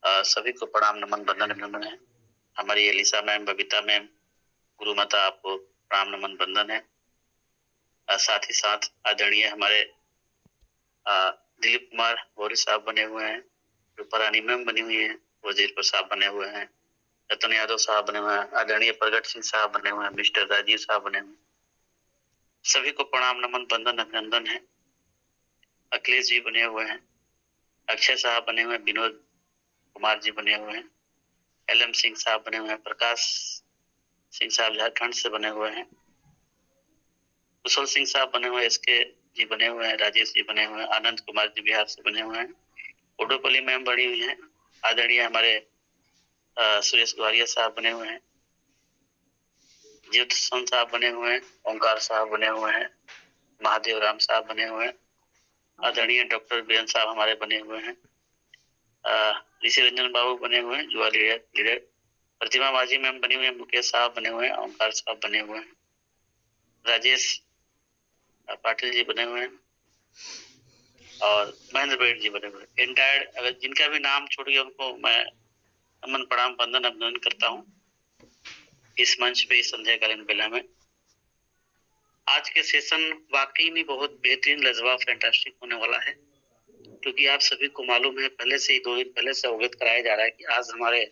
सभी को प्रणाम नमन वंदन अभिनंदन है। हमारी एलिसा मैम, बबीता मैम, गुरु माता आपको प्रणाम नमन वंदन है। साथ ही साथ आदरणीय हमारे दिलीप कुमार गौरी साहब बने हुए हैं, रूपारानी मैम बनी हुई है, वजीर साहब बने हुए हैं, रतन यादव साहब बने हुए हैं, आदरणीय प्रगट सिंह साहब बने हुए हैं, मिस्टर राजीव साहब बने हुए हैं। सभी को प्रणाम नमन वंदन अभिनंदन है। अखिलेश जी बने हुए हैं, अक्षय साहब बने हुए हैं, विनोद कुमार जी बने हुए हैं, LM सिंह साहब बने हुए हैं, प्रकाश सिंह साहब झारखंड से बने हुए हैं, कुशल सिंह साहब बने हुए हैं, SK जी बने हुए हैं, राजेश जी बने हुए हैं, आनंद कुमार जी बिहार से बने हुए हैं, उडोपली मैम बनी हुई हैं, आदरणीय हमारे सुरेश गौरिया साहब बने हुए हैं, जीत साहब बने हुए हैं, ओंकार साहब बने हुए हैं, महादेव राम साहब बने हुए हैं, आदरणीय डॉक्टर बीएन साहब हमारे बने हुए हैं, ऋषि रंजन बाबू बने हुए हैं, युवा लीडर, प्रतिमा माझी मैम बनी हुई है, मुकेश साहब बने हुए हैं, ओंकार साहब बने हुए हैं, राजेश पाटिल जी बने हुए हैं और महेंद्र बेट जी बने हुए हैं। एंटायर अगर जिनका भी नाम छूट गया उनको मैं नमन प्रणाम वंदन अभिनंदन करता हूँ इस मंच पे इस संध्याकालीन बेला में। आज के सेशन वाकई में बहुत बेहतरीन, लाजवाब, फैंटास्टिक होने वाला है, क्योंकि आप सभी को मालूम है, पहले से ही 2 दिन पहले से अवगत कराया जा रहा है कि आज हमारे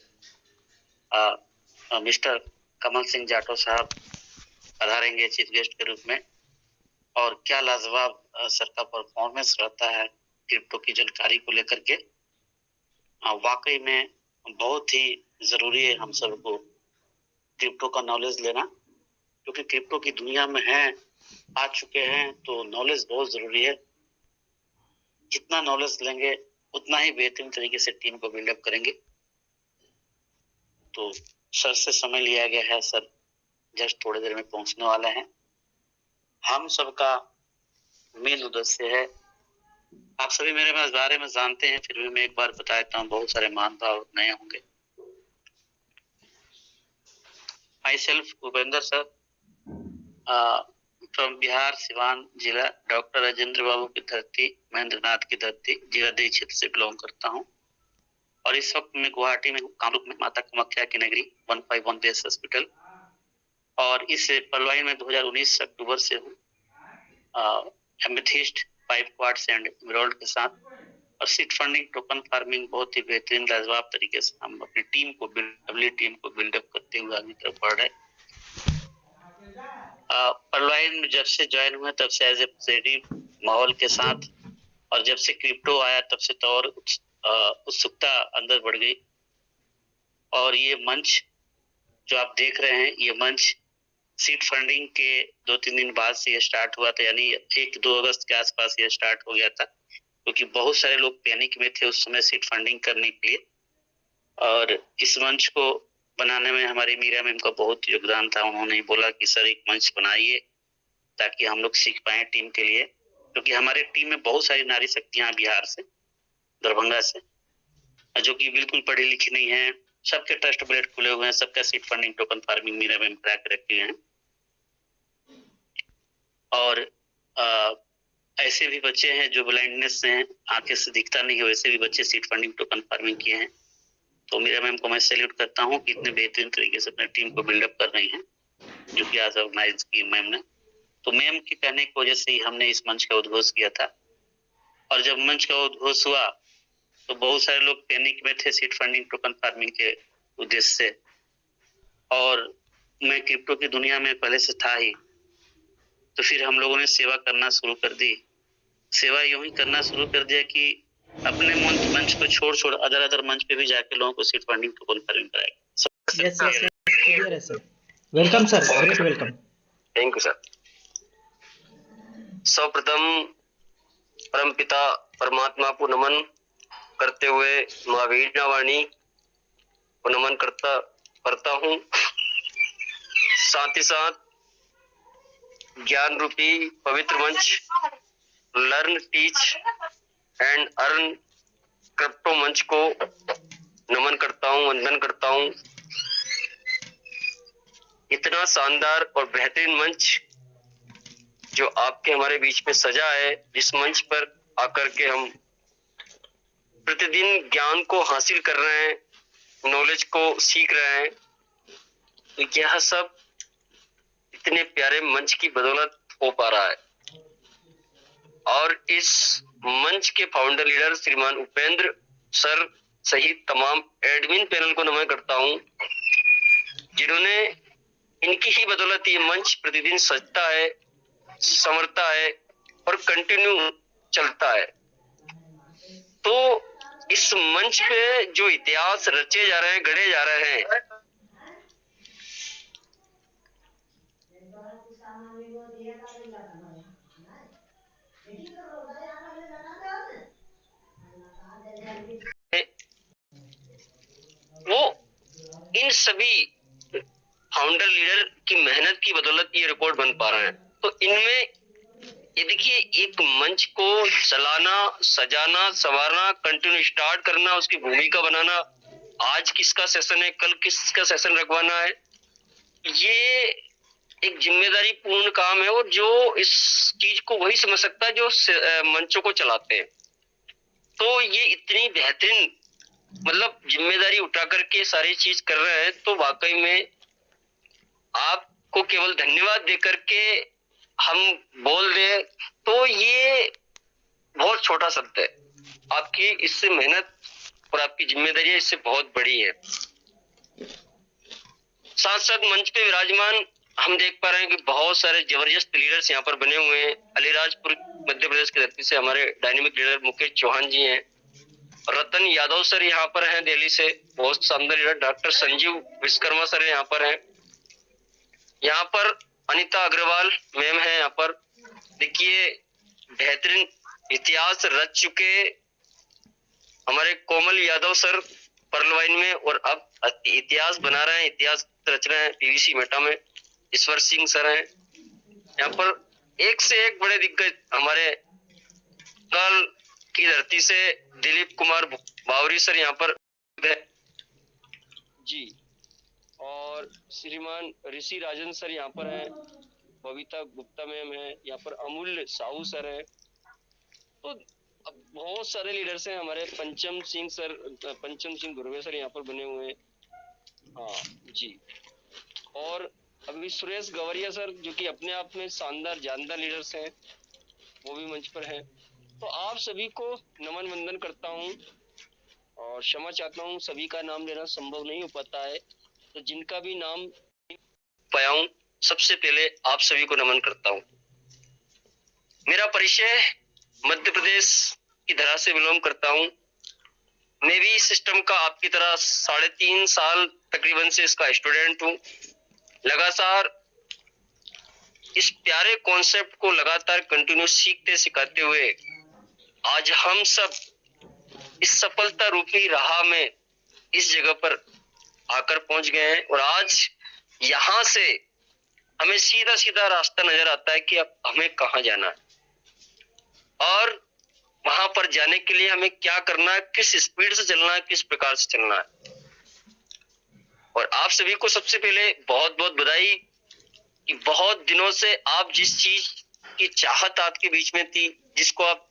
मिस्टर कमल सिंह जाटव साहब पधारेंगे चीफ गेस्ट के रूप में, और क्या लाजवाब सर का परफॉर्मेंस रहता है क्रिप्टो की जानकारी को लेकर के। वाकई में बहुत ही जरूरी है हम सबको क्रिप्टो का नॉलेज लेना, क्योंकि क्रिप्टो की दुनिया में आ चुके हैं तो नॉलेज बहुत जरूरी है। जितना नॉलेज लेंगे उतना ही बेहतरीन तरीके से टीम को बिल्डअप करेंगे। तो सर से समय लिया गया है, सर जस्ट थोड़ी देर में पहुंचने वाले हैं। हम सबका मेन उद्देश्य है, आप सभी मेरे बारे में जानते हैं, फिर भी मैं एक बार बता देता हूँ, बहुत सारे महानुभाव नए होंगे। My self Bhupendra sir from Bihar, Siwan जिला, डॉक्टर राजेंद्र बाबू की धरती, महेंद्र नाथ की धरती, जीरादेई क्षेत्र से बिलोंग करता हूँ। और इस वक्त मैं गुवाहाटी में कामरूप में माता कामाख्या की नगरी 151 बेस हॉस्पिटल, और इस पलवाइन में 2019 अक्टूबर से हूँ, एमेथिस्ट 5 क्वार्ट्स एंड एमराल्ड के साथ। और सीट फंडिंग, टोकन फार्मिंग बहुत ही बेहतरीन लाजवाब तरीके से हम अपनी टीम को बिल्डअप करते हुए आगे तरफ बढ़ रहे। परलाइन में जब से ज्वाइन हुए तब से एज ए पॉजिटिव माहौल के साथ, और जब से क्रिप्टो आया तब से तो और उत्सुकता अंदर बढ़ गई। और ये मंच जो आप देख रहे हैं, ये मंच सीट फंडिंग के 2-3 दिन बाद से ये स्टार्ट हुआ था, यानी 1-2 अगस्त के आसपास ये स्टार्ट हो गया था, क्योंकि बहुत सारे लोग पैनिक में थे उस समय सीट फंडिंग करने के लिए। और इस मंच को बनाने में हमारी मीरा मैम का बहुत योगदान था। उन्होंने बोला कि सर एक मंच बनाइए ताकि हम लोग सीख पाए टीम के लिए, क्योंकि हमारे टीम में बहुत सारी नारी शक्तियां बिहार से, दरभंगा से, जो कि बिल्कुल पढ़ी लिखी नहीं है। सबके ट्रस्ट ब्रेड खुले हुए हैं, सबका seat funding, token farming Meera ma'am करा के रखे हैं। और ऐसे भी बच्चे हैं जो ब्लाइंडनेस से हैं, आंखें से दिखता नहीं है, वैसे भी बच्चे सीट फंडिंग, टोकन फार्मिंग किए हैं। तो मीरा मैम को मैं सैल्यूट करता हूँ कि इतने बेहतरीन तरीके से अपनी टीम को बिल्डअप कर रही हैं, जो कि आज ऑर्गेनाइज की मैम ने। तो मैम के कहने की वजह से ही हमने इस मंच का उद्घोष किया था। और जब मंच का उद्घोष हुआ तो बहुत सारे लोग पैनिक में थे सीट फंडिंग, टोकन फार्मिंग के उद्देश्य से, और मैं क्रिप्टो की दुनिया में पहले से था ही, तो फिर हम लोगों ने सेवा करना शुरू कर दी। सेवा यूं ही करना शुरू कर दिया कि अपने मंच को छोड़ अदर मंच पे भी जाके लोगों को सीट फंडिंग, टोकन फार्मिंग कराएगा। यस क्लियर है sir. Welcome sir, great welcome. Thank you sir. सर्वप्रथम परमपिता परमात्मा को नमन करते हुए माँ वीणावाणी को नमन करता हूँ। साथ ही साथ ज्ञान रूपी पवित्र मंच learn, teach and earn crypto मंच को नमन करता हूँ, वंदन करता हूँ। इतना शानदार और बेहतरीन मंच जो आपके हमारे बीच में सजा है, जिस मंच पर आकर के हम प्रतिदिन ज्ञान को हासिल कर रहे हैं, नॉलेज को सीख रहे हैं, तो यह सब इतने प्यारे मंच की बदौलत हो पा रहा है। और इस मंच के फाउंडर लीडर श्रीमान उपेंद्र सर सहित तमाम एडमिन पैनल को नमन करता हूं, जिन्होंने इनकी ही बदौलत ये मंच प्रतिदिन सजता है, संवरता है और कंटिन्यू चलता है। तो इस मंच पे जो इतिहास रचे जा रहे हैं, गढ़े जा रहे हैं, वो इन सभी फाउंडर लीडर की मेहनत की बदौलत ये रिकॉर्ड बन पा रहे हैं। तो इनमें ये देखिए, एक मंच को चलाना, सजाना, संवारना, कंटिन्यू स्टार्ट करना, उसकी भूमिका बनाना, आज किसका सेशन है, कल किसका सेशन रखवाना है, ये एक जिम्मेदारी पूर्ण काम है। और जो इस चीज को वही समझ सकता है जो मंचों को चलाते हैं। तो ये इतनी बेहतरीन मतलब जिम्मेदारी उठा करके सारी चीज कर रहे हैं, तो वाकई में आपको केवल धन्यवाद देकर के हम बोल दे तो ये बहुत छोटा शब्द है। आपकी इससे मेहनत और आपकी जिम्मेदारी इससे बहुत बड़ी है। साथ साथ मंच पे विराजमान हम देख पा रहे हैं कि बहुत सारे जबरदस्त लीडर्स यहाँ पर बने हुए हैं। अलीराजपुर मध्य प्रदेश की धरती से हमारे डायनेमिक लीडर मुकेश चौहान जी हैं, रतन यादव सर यहाँ पर हैं दिल्ली से, बहुत शानदार leader. Doctor Sanjeev Vishwakarma sir यहाँ पर हैं, यहाँ पर अनीता अग्रवाल मैम है यहाँ पर। देखिए, बेहतरीन इतिहास रच चुके हमारे कोमल यादव सर पर्लवाइन में, और अब इतिहास बना रहे हैं, इतिहास रच रहे हैं पीवीसी मेटा में। ईश्वर सिंह सर हैं यहाँ पर। एक से एक बड़े दिग्गज हमारे कल की धरती से दिलीप कुमार बावरी सर यहाँ पर है जी, और श्रीमान ऋषि राजन सर यहाँ पर हैं, बबीता गुप्ता मैम है यहाँ पर, अमूल्य साहू सर है। तो बहुत सारे लीडर्स हैं हमारे। पंचम सिंह धुर्वे सर यहाँ पर बने हुए हैं, हाँ जी। और अभी सुरेश गवरिया सर जो कि अपने आप में शानदार जानदार लीडर्स हैं, वो भी मंच पर हैं। तो आप सभी को नमन वंदन करता हूँ और क्षमा चाहता हूँ, सभी का नाम लेना संभव नहीं हो पाता है। तो जिनका भी नाम पाया हूँ, सबसे पहले आप सभी को नमन करता हूँ। मेरा परिचय मध्य प्रदेश की धरा से बिलोंग करता हूँ। मैं भी इस सिस्टम का आपकी तरह 3.5 साल तकरीबन से इसका स्टूडेंट हूँ। लगातार इस प्यारे कॉन्सेप्ट को लगातार कंटिन्यू सीखते सिखाते हुए आज हम सब इस सफलता रूपी राह में इस जगह पर आकर पहुंच गए हैं। और आज यहां से हमें सीधा सीधा रास्ता नजर आता है कि अब हमें कहां जाना है और वहां पर जाने के लिए हमें क्या करना है, किस स्पीड से चलना है, किस प्रकार से चलना है। और आप सभी को सबसे पहले बहुत बहुत बधाई कि बहुत दिनों से आप जिस चीज की चाहत आपके बीच में थी, जिसको आप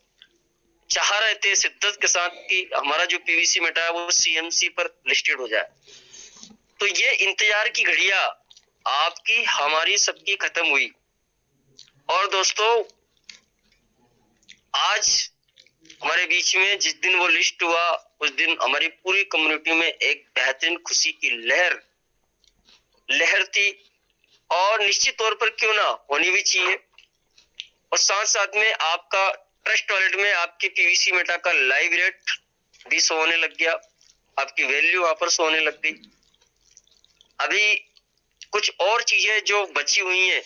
चाह रहे थे शिद्दत के साथ कि हमारा जो पीवीसी मेटा है वो सीएमसी पर लिस्टेड हो जाए, तो ये इंतजार की घड़ियां आपकी हमारी सबकी खत्म हुई। और दोस्तों, आज हमारे बीच में जिस दिन वो लिस्ट हुआ, उस दिन हमारी पूरी कम्युनिटी में एक बेहतरीन खुशी की लहर थी। और निश्चित तौर पर क्यों ना होनी भी चाहिए। और साथ साथ में आपका ट्रस्ट वॉलेट में आपके पीवीसी मेटा का लाइव रेट भी शो होने लग गया, आपकी वैल्यू वहां पर शो होने लग गई। अभी कुछ और चीजें जो बची हुई हैं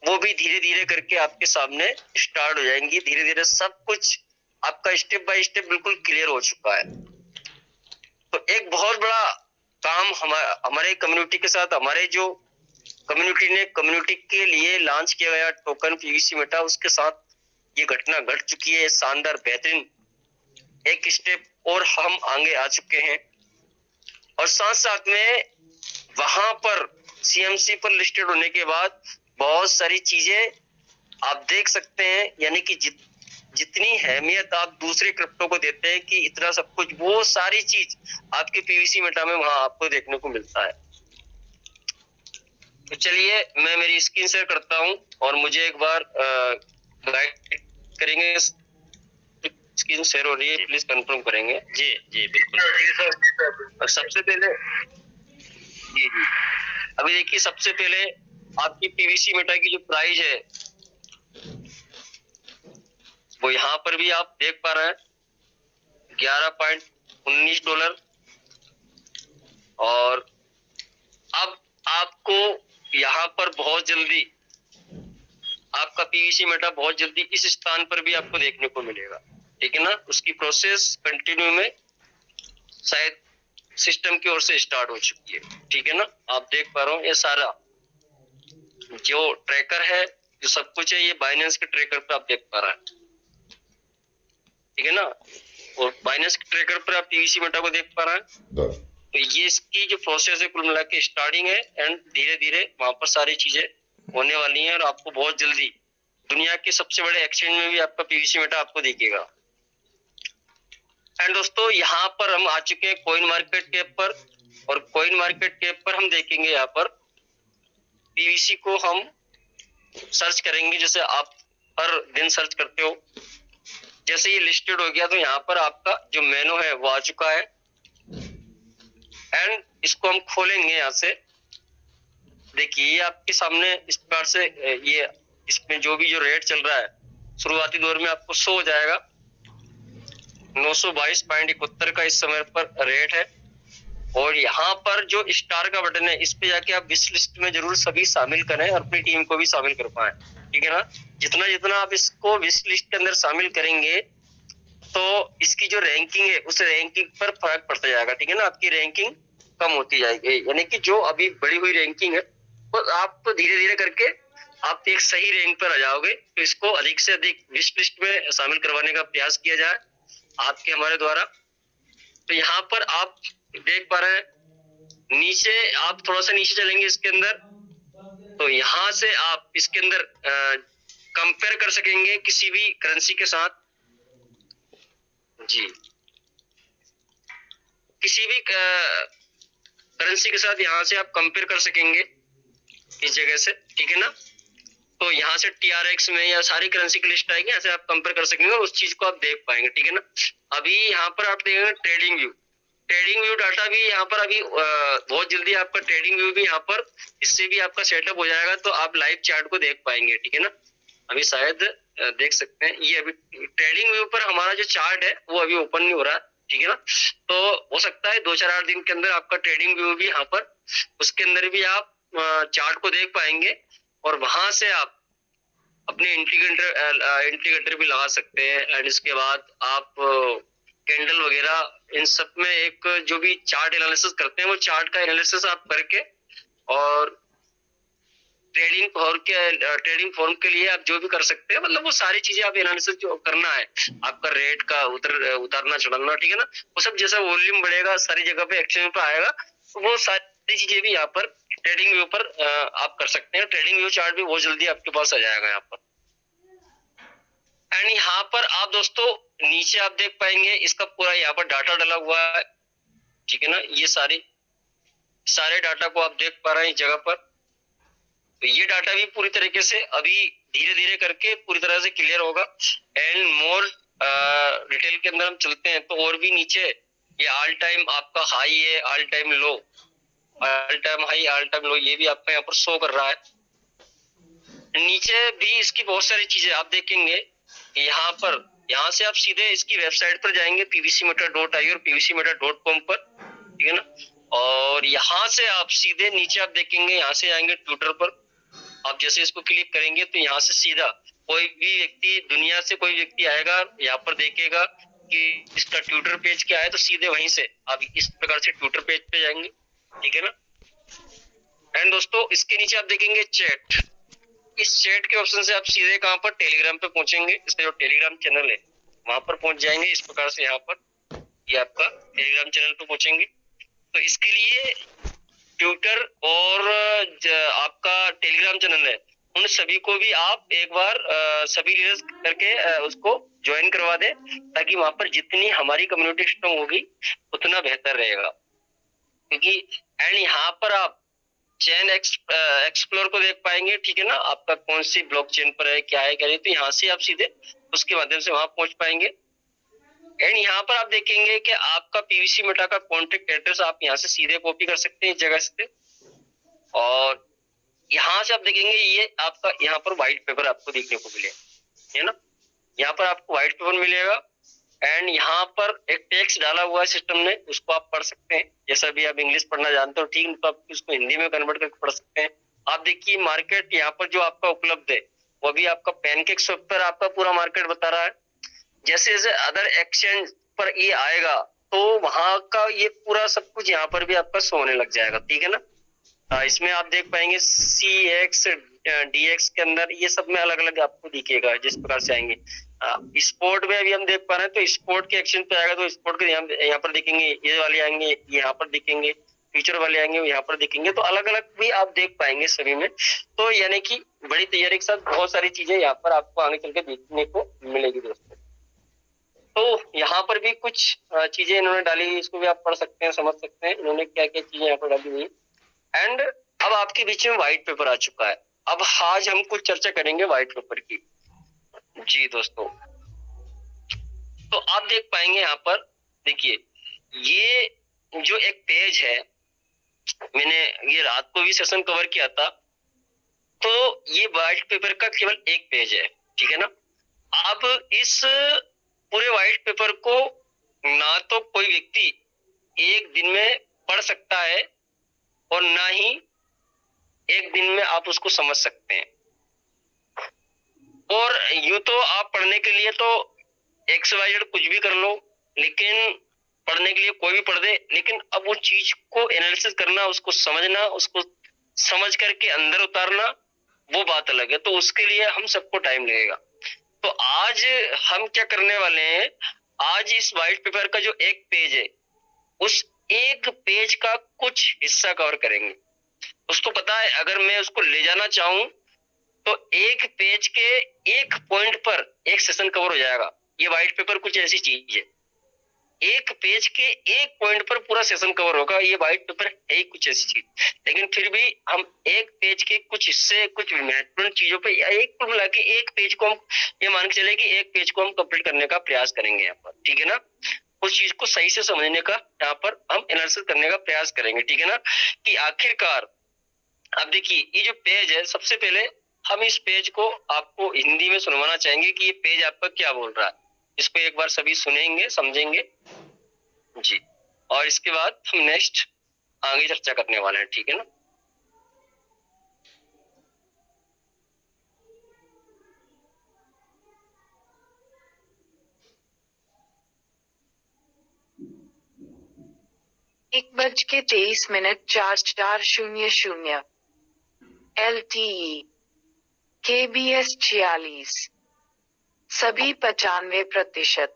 वो भी धीरे धीरे करके आपके सामने स्टार्ट हो जाएंगी। धीरे धीरे सब कुछ आपका स्टेप बाय स्टेप बिल्कुल क्लियर हो चुका है। तो एक बहुत बड़ा काम हमारे कम्युनिटी के साथ, हमारे जो कम्युनिटी ने कम्युनिटी के लिए लॉन्च किया गया टोकन पीवीसी मेटा, उसके साथ ये घटना घट चुकी है। शानदार बेहतरीन एक स्टेप और हम आगे आ चुके हैं। और साथ साथ में वहां पर सीएमसी पर लिस्टेड होने के बाद बहुत सारी चीजें आप देख सकते हैं, यानी कि जितनी अहमियत आप दूसरे क्रिप्टो को देते हैं कि इतना सब कुछ, वो सारी चीज आपके पीवीसी मेटा में वहां आपको देखने को मिलता है। तो चलिए मैं मेरी स्क्रीन शेयर करता हूं और मुझे एक बार गाइड करेंगे। स्क्रीन शेयर हो रही है, प्लीज कंफर्म करेंगे। जी जी बिल्कुल। और सबसे पहले जी जी अभी देखिए, सबसे पहले आपकी पीवीसी मेटा की जो प्राइस है वो यहाँ पर भी आप देख पा रहे हैं $11.19। और अब आपको यहाँ पर बहुत जल्दी आपका पीवीसी मेटा बहुत जल्दी इस स्थान पर भी आपको देखने को मिलेगा, ठीक है ना। उसकी प्रोसेस कंटिन्यू में शायद सिस्टम की ओर से स्टार्ट हो चुकी है, ठीक है ना। आप देख पा रहे हो ये सारा जो ट्रैकर है, जो सब कुछ है, ये बाइनेंस के ट्रैकर पे आप देख पा रहे हैं, ठीक है ना। और बाइनेंस के ट्रैकर पर आप पीवीसी मेटा को देख पा रहे हैं। तो ये इसकी जो प्रोसेस है कुल मिला के स्टार्टिंग है, एंड धीरे धीरे वहां पर सारी चीजें होने वाली हैं और आपको बहुत जल्दी दुनिया के सबसे बड़े एक्सचेंज में भी आपका पीवीसी मेटा आपको दिखेगा। एंड दोस्तों यहाँ पर हम आ चुके हैं कॉइन मार्केट कैप पर, और कॉइन मार्केट कैप पर हम देखेंगे यहाँ पर पीवीसी को हम सर्च करेंगे, जैसे आप हर दिन सर्च करते हो। जैसे ये लिस्टेड हो गया तो यहाँ पर आपका जो मेनू है वो आ चुका है, एंड इसको हम खोलेंगे। यहाँ से देखिए ये आपके सामने इस प्रकार से ये इसमें जो भी जो रेट चल रहा है शुरुआती दौर में आपको शो हो जाएगा। 922.71 का इस समय पर रेट है। और यहाँ पर जो स्टार का बटन है इस पे जाके आप विश लिस्ट में जरूर सभी शामिल करें और अपनी टीम को भी शामिल कर पाए, ठीक है ना। जितना जितना आप इसको विश लिस्ट के अंदर शामिल करेंगे तो इसकी जो रैंकिंग है उस रैंकिंग पर फर्क पड़ता जाएगा, ठीक है ना। आपकी रैंकिंग कम होती जाएगी, यानी कि जो अभी बढ़ी हुई रैंकिंग है वो आप धीरे धीरे करके आप एक सही रैंक पर आ जाओगे। तो इसको अधिक से अधिक विश लिस्ट में शामिल करवाने का प्रयास किया जाए आपके हमारे द्वारा। तो यहाँ पर आप देख पा रहे हैं नीचे, आप थोड़ा सा नीचे चलेंगे इसके अंदर, तो यहाँ से आप इसके अंदर कंपेयर कर सकेंगे किसी भी करेंसी के साथ। जी किसी भी करेंसी के साथ यहाँ से आप कंपेयर कर सकेंगे इस जगह से, ठीक है ना। तो यहाँ से TRX में या सारी करेंसी की लिस्ट आएगी, यहाँ से आप कंपेयर कर सकेंगे और उस चीज को आप देख पाएंगे, ठीक है ना। अभी यहाँ पर आप देखेंगे ट्रेडिंग व्यू डाटा भी यहाँ पर अभी बहुत जल्दी आपका ट्रेडिंग व्यू भी यहाँ पर इससे भी आपका सेटअप हो जाएगा, तो आप लाइव चार्ट को देख पाएंगे, ठीक है ना। अभी शायद देख सकते हैं ये अभी ट्रेडिंग व्यू पर हमारा जो चार्ट है वो अभी ओपन नहीं हो रहा है, ठीक है ना। तो हो सकता है 2-4 दिन के अंदर आपका ट्रेडिंग व्यू भी यहाँ पर उसके अंदर भी आप चार्ट को देख पाएंगे, और वहां से आप अपने इंडिकेटर भी लगा सकते हैं। एंड इसके बाद आप कैंडल वगैरह इन सब में एक जो भी चार्ट एनालिसिस करते हैं वो चार्ट का एनालिसिस आप करके, और ट्रेडिंग फॉर्म के लिए आप जो भी कर सकते हैं, मतलब वो सारी चीजें आप एनालिसिस जो करना है आपका रेट का उतारना चढ़ाना, ठीक है ना, वो सब जैसा वॉल्यूम बढ़ेगा सारी जगह पे एक्सचेंज पे आएगा, तो वो सारी चीजें भी यहाँ पर ट्रेडिंग व्यू पर आप कर सकते हैं। ट्रेडिंग व्यू चार्ट भी बहुत जल्दी आपके पास आ जाएगा यहाँ पर। एंड यहाँ पर आप दोस्तों नीचे आप देख पाएंगे इसका पूरा यहाँ पर डाटा डला हुआ है, ठीक है ना। ये सारे डाटा को आप देख पा रहे हैं इस जगह पर। तो ये डाटा भी पूरी तरीके से अभी धीरे धीरे करके पूरी तरह से क्लियर होगा। एंड मोर डिटेल के अंदर हम चलते हैं तो और भी नीचे ये ऑल टाइम आपका हाई है, all time low, all time high, all time low, ये भी आपका यहाँ पर शो कर रहा है। नीचे भी इसकी बहुत सारी चीजें आप देखेंगे। यहाँ से आप सीधे इसकी वेबसाइट पर जाएंगे pvcmeter.io और pvcmeter.com पर, ठीक है ना। और यहाँ से आप सीधे नीचे आप देखेंगे, यहाँ से आएंगे ट्विटर पर। आप जैसे इसको क्लिक करेंगे तो यहाँ से सीधा कोई भी व्यक्ति, दुनिया से कोई व्यक्ति आएगा, यहाँ पर देखेगा कि इसका ट्विटर पेज क्या है, तो सीधे वहीं से आप इस प्रकार से ट्विटर पेज पे जाएंगे, ठीक है ना। एंड दोस्तों इसके नीचे आप देखेंगे चैट। इस चैट के ऑप्शन से आप सीधे कहां पर टेलीग्राम पे पहुंचेंगे, इसका जो टेलीग्राम चैनल है वहां पर पहुंच जाएंगे। इस प्रकार से यहाँ पर ये आपका टेलीग्राम चैनल पे पहुंचेंगे। तो इसके लिए ट्विटर और आपका टेलीग्राम चैनल है, उन सभी को भी आप एक बार सभी लीडर्स करके उसको ज्वाइन करवा दे, ताकि वहां पर जितनी हमारी कम्युनिटी स्ट्रॉन्ग होगी उतना बेहतर रहेगा। क्योंकि एंड यहाँ पर आप चेन एक्सप्लोर को देख पाएंगे, ठीक है ना, आपका कौन सी ब्लॉकचेन पर है, क्या है क्या नहीं, तो यहाँ से आप सीधे उसके माध्यम से वहां पहुंच पाएंगे। एंड यहाँ पर आप देखेंगे कि आपका पीवीसी मेटा का कॉन्टेक्ट एड्रेस आप यहाँ से सीधे कॉपी कर सकते हैं इस जगह से, और यहाँ से आप देखेंगे ये आपका यहाँ पर व्हाइट पेपर आपको देखने को मिलेगा, है ना, यहाँ पर आपको व्हाइट पेपर मिलेगा। एंड यहाँ पर एक टेक्स्ट डाला हुआ है सिस्टम ने, उसको आप पढ़ सकते हैं। जैसा भी आप इंग्लिश पढ़ना जानते हो ठीक, तो आप उसको हिंदी में कन्वर्ट करके पढ़ सकते हैं। आप देखिए मार्केट यहाँ पर जो आपका उपलब्ध है वो भी आपका पैनकेक स्वैप पर आपका पूरा मार्केट बता रहा है। जैसे जैसे अदर एक्सचेंज पर ये आएगा तो वहां का ये पूरा सब कुछ यहाँ पर भी आपका शो होने लग जाएगा, ठीक है ना। इसमें आप देख पाएंगे CX DX के अंदर ये सब में अलग अलग आपको दिखेगा जिस प्रकार से आएंगे। स्पोर्ट में अभी हम देख पा रहे हैं, तो स्पोर्ट के एक्शन पे आएगा तो स्पोर्ट के यहाँ पर दिखेंगे, ये वाले आएंगे यहाँ पर दिखेंगे, फ्यूचर वाले आएंगे यहाँ पर दिखेंगे, तो अलग अलग भी आप देख पाएंगे सभी में। तो यानी कि बड़ी तैयारी के साथ बहुत सारी चीजें यहाँ पर आपको आगे चल के देखने को मिलेगी दोस्तों। तो यहाँ पर भी कुछ चीजें इन्होंने डाली, इसको भी आप पढ़ सकते हैं, समझ सकते हैं इन्होंने क्या क्या चीजें यहाँ पर डाली हुई है। एंड अब आपके बीच में व्हाइट पेपर आ चुका है। अब आज हम कुछ चर्चा करेंगे व्हाइट पेपर की। जी दोस्तों, तो आप देख पाएंगे यहाँ पर, देखिए ये जो एक पेज है, मैंने ये रात को भी सेशन कवर किया था, तो ये व्हाइट पेपर का केवल एक पेज है, ठीक है ना। अब इस पूरे व्हाइट पेपर को ना तो कोई व्यक्ति एक दिन में पढ़ सकता है और ना ही एक दिन में आप उसको समझ सकते हैं। और यूं तो आप पढ़ने के लिए तो XYZ कुछ भी कर लो, लेकिन पढ़ने के लिए कोई भी पढ़ दे, लेकिन अब वो चीज को एनालिसिस करना, उसको समझना, उसको समझ करके अंदर उतारना, वो बात अलग है। तो उसके लिए हम सबको टाइम लगेगा। तो आज हम क्या करने वाले हैं, आज इस व्हाइट पेपर का जो एक पेज है उस एक पेज का कुछ हिस्सा कवर करेंगे। उसको पता है अगर मैं उसको ले जाना चाहूं तो एक पेज के एक पॉइंट पर एक सेशन कवर हो जाएगा। ये व्हाइट पेपर कुछ ऐसी चीज है, एक पेज के एक पॉइंट पर पूरा सेशन कवर होगा। ये व्हाइट पेपर है ही कुछ ऐसी चीज, लेकिन फिर भी हम एक पेज के कुछ हिस्से, कुछ महत्वपूर्ण चीजों पे या एक कुल मिला के एक पेज को हम ये मान के चले कि एक पेज को हम कंप्लीट करने का प्रयास करेंगे यहाँ पर, ठीक है ना। उस चीज को सही से समझने का यहाँ पर हम एनालिसिस करने का प्रयास करेंगे, ठीक है ना, कि आखिरकार अब देखिए ये जो पेज है, सबसे पहले हम इस पेज को आपको हिंदी में सुनवाना चाहेंगे कि ये पेज आपका क्या बोल रहा है। इसको एक बार सभी सुनेंगे, समझेंगे जी, और इसके बाद हम नेक्स्ट आगे चर्चा करने वाले हैं, ठीक है ना। एक बज के 23 मिनट 4400 LTE KBS 46 सभी 95%,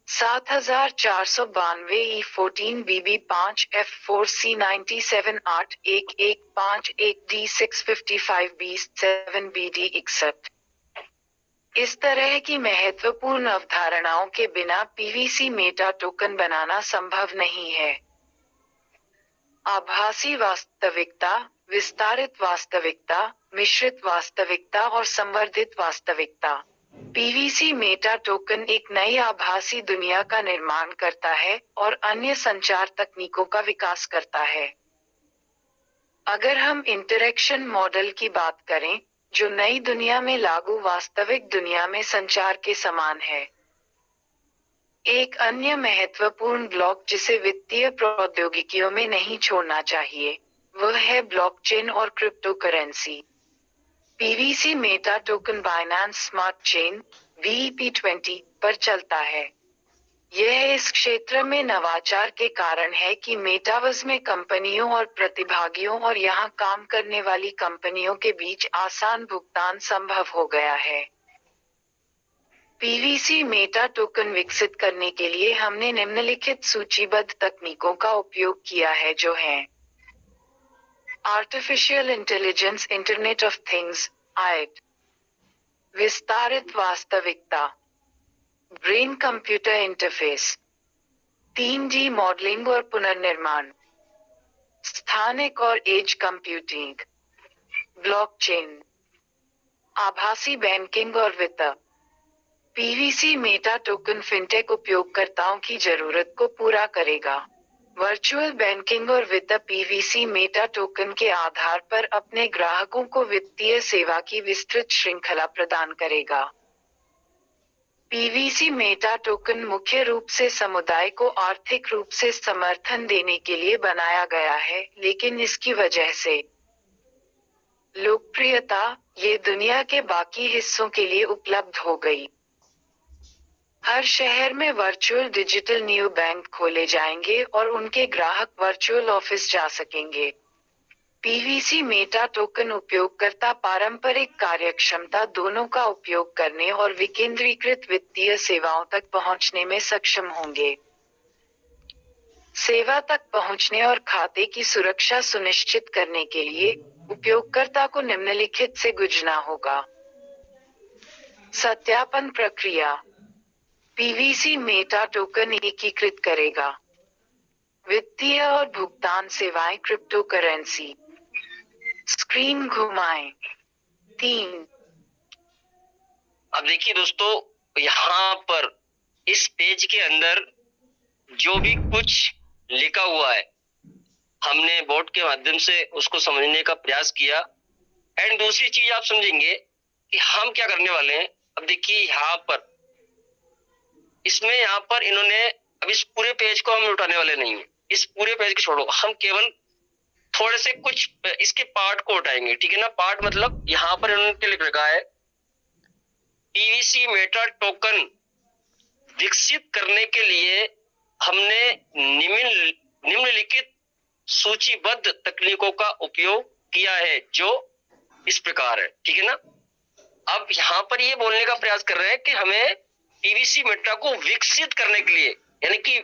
7492 E14 BB 5 F4 C97 81151 D655 B7 BD 61। इस तरह की महत्वपूर्ण अवधारणाओं के बिना पीवीसी मेटा टोकन बनाना संभव नहीं है। आभासी वास्तविकता, विस्तारित वास्तविकता, मिश्रित वास्तविकता और संवर्धित वास्तविकता। पीवीसी मेटा टोकन एक नई आभासी दुनिया का निर्माण करता है और अन्य संचार तकनीकों का विकास करता है। अगर हम इंटरैक्शन मॉडल की बात करें, जो नई दुनिया में लागू वास्तविक दुनिया में संचार के समान है। एक अन्य महत्वपूर्ण ब्लॉक जिसे वित्तीय प्रौद्योगिकियों में नहीं छोड़ना चाहिए, वह है ब्लॉकचेन और cryptocurrency. PVC Meta token Binance smart chain BEP20 पर चलता है। यह इस क्षेत्र में नवाचार के कारण है कि मेटावर्स में कंपनियों और प्रतिभागियों और यहां काम करने वाली कंपनियों के बीच आसान भुगतान संभव हो गया है। पीवीसी मेटा टोकन विकसित करने के लिए हमने निम्नलिखित सूचीबद्ध तकनीकों का उपयोग किया है, जो हैं artificial intelligence, internet of things, IoT, विस्तारित वास्तविकता, brain computer interface, 3D modelling और पुनर्निर्माण, स्थानिक और एज कंप्यूटिंग, ब्लॉकचेन, आभासी बैंकिंग और वित्त। पीवीसी मेटा टोकन फिनटेक उपयोगकर्ताओं की जरूरत को पूरा करेगा। वर्चुअल बैंकिंग और वित्त पीवीसी मेटा टोकन के आधार पर अपने ग्राहकों को वित्तीय सेवा की विस्तृत श्रृंखला प्रदान करेगा। पीवीसी मेटा टोकन मुख्य रूप से समुदाय को आर्थिक रूप से समर्थन देने के लिए बनाया गया है, लेकिन इसकी वजह से लोकप्रियता ये दुनिया के बाकी हिस्सों के लिए उपलब्ध हो गई। हर शहर में वर्चुअल डिजिटल न्यू बैंक खोले जाएंगे और उनके ग्राहक वर्चुअल ऑफिस जा सकेंगे। पीवीसी मेटा टोकन उपयोगकर्ता पारंपरिक कार्यक्षमता दोनों का उपयोग करने और विकेंद्रीकृत वित्तीय सेवाओं तक पहुंचने में सक्षम होंगे। सेवा तक पहुंचने और खाते की सुरक्षा सुनिश्चित करने के लिए उपयोगकर्ता को निम्नलिखित से गुजरना होगा। सत्यापन प्रक्रिया। पीवीसी मेटा टोकन एकीकृत करेगा वित्तीय और भुगतान सेवाएं क्रिप्टो करेंसी। स्क्रीन घुमाएं। 3। अब देखिए दोस्तों, यहाँ पर इस पेज के अंदर जो भी कुछ लिखा हुआ है, हमने बोर्ड के माध्यम से उसको समझने का प्रयास किया। एंड दूसरी चीज आप समझेंगे कि हम क्या करने वाले हैं। अब देखिए यहाँ पर इसमें यहाँ पर इन्होंने, अब इस पूरे पेज को हम उठाने वाले नहीं है, इस पूरे पेज को छोड़ो, हम केवल थोड़े से कुछ इसके पार्ट को उठाएंगे, ठीक है ना। पार्ट मतलब यहाँ पर इन्होंने लिख रखा है पीवीसी मेटा टोकन विकसित करने के लिए हमने निम्नलिखित सूचीबद्ध तकनीकों का उपयोग किया है, जो इस प्रकार है, ठीक है ना। अब यहाँ पर ये बोलने का प्रयास कर रहे हैं कि हमें पीवीसी मेटा को विकसित करने के लिए, यानी कि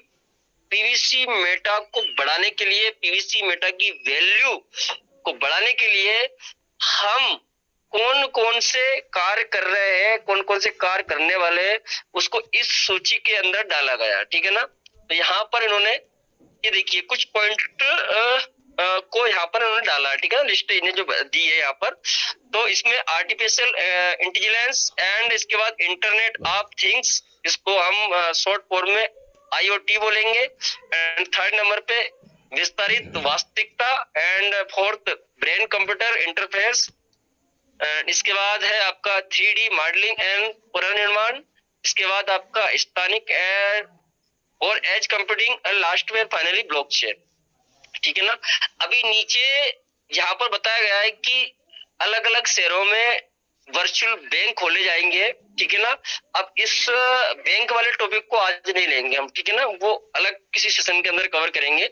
पीवीसी मेटा को बढ़ाने के लिए, पीवीसी मेटा की वैल्यू को बढ़ाने के लिए हम कौन कौन से कार्य कर रहे हैं, कौन कौन से कार्य करने वाले हैं, उसको इस सूची के अंदर डाला गया, ठीक है ना। तो यहाँ पर इन्होंने ये देखिए कुछ पॉइंट को यहाँ पर उन्होंने डाला, ठीक है ना, लिस्ट इन्हें जो दी है यहाँ पर। तो इसमें आर्टिफिशियल इंटेलिजेंस एंड इसके बाद इंटरनेट ऑफ थिंग्स, इसको हम शॉर्ट फॉर्म में IoT बोलेंगे। एंड थर्ड नंबर पे विस्तारित वास्तविकता, and fourth brain computer interface. इसके बाद है आपका 3D मॉडलिंग एंड पुनर्निर्माण। इसके बाद आपका स्थानिक और एज कंप्यूटिंग, एंड लास्ट में फाइनली ब्लॉकचेन, ठीक है ना। अभी नीचे यहाँ पर बताया गया है कि अलग अलग शहरों में वर्चुअल बैंक खोले जाएंगे, ठीक है ना। अब इस बैंक वाले टॉपिक को आज नहीं लेंगे हम, ठीक है ना, वो अलग किसी सेशन के अंदर कवर करेंगे।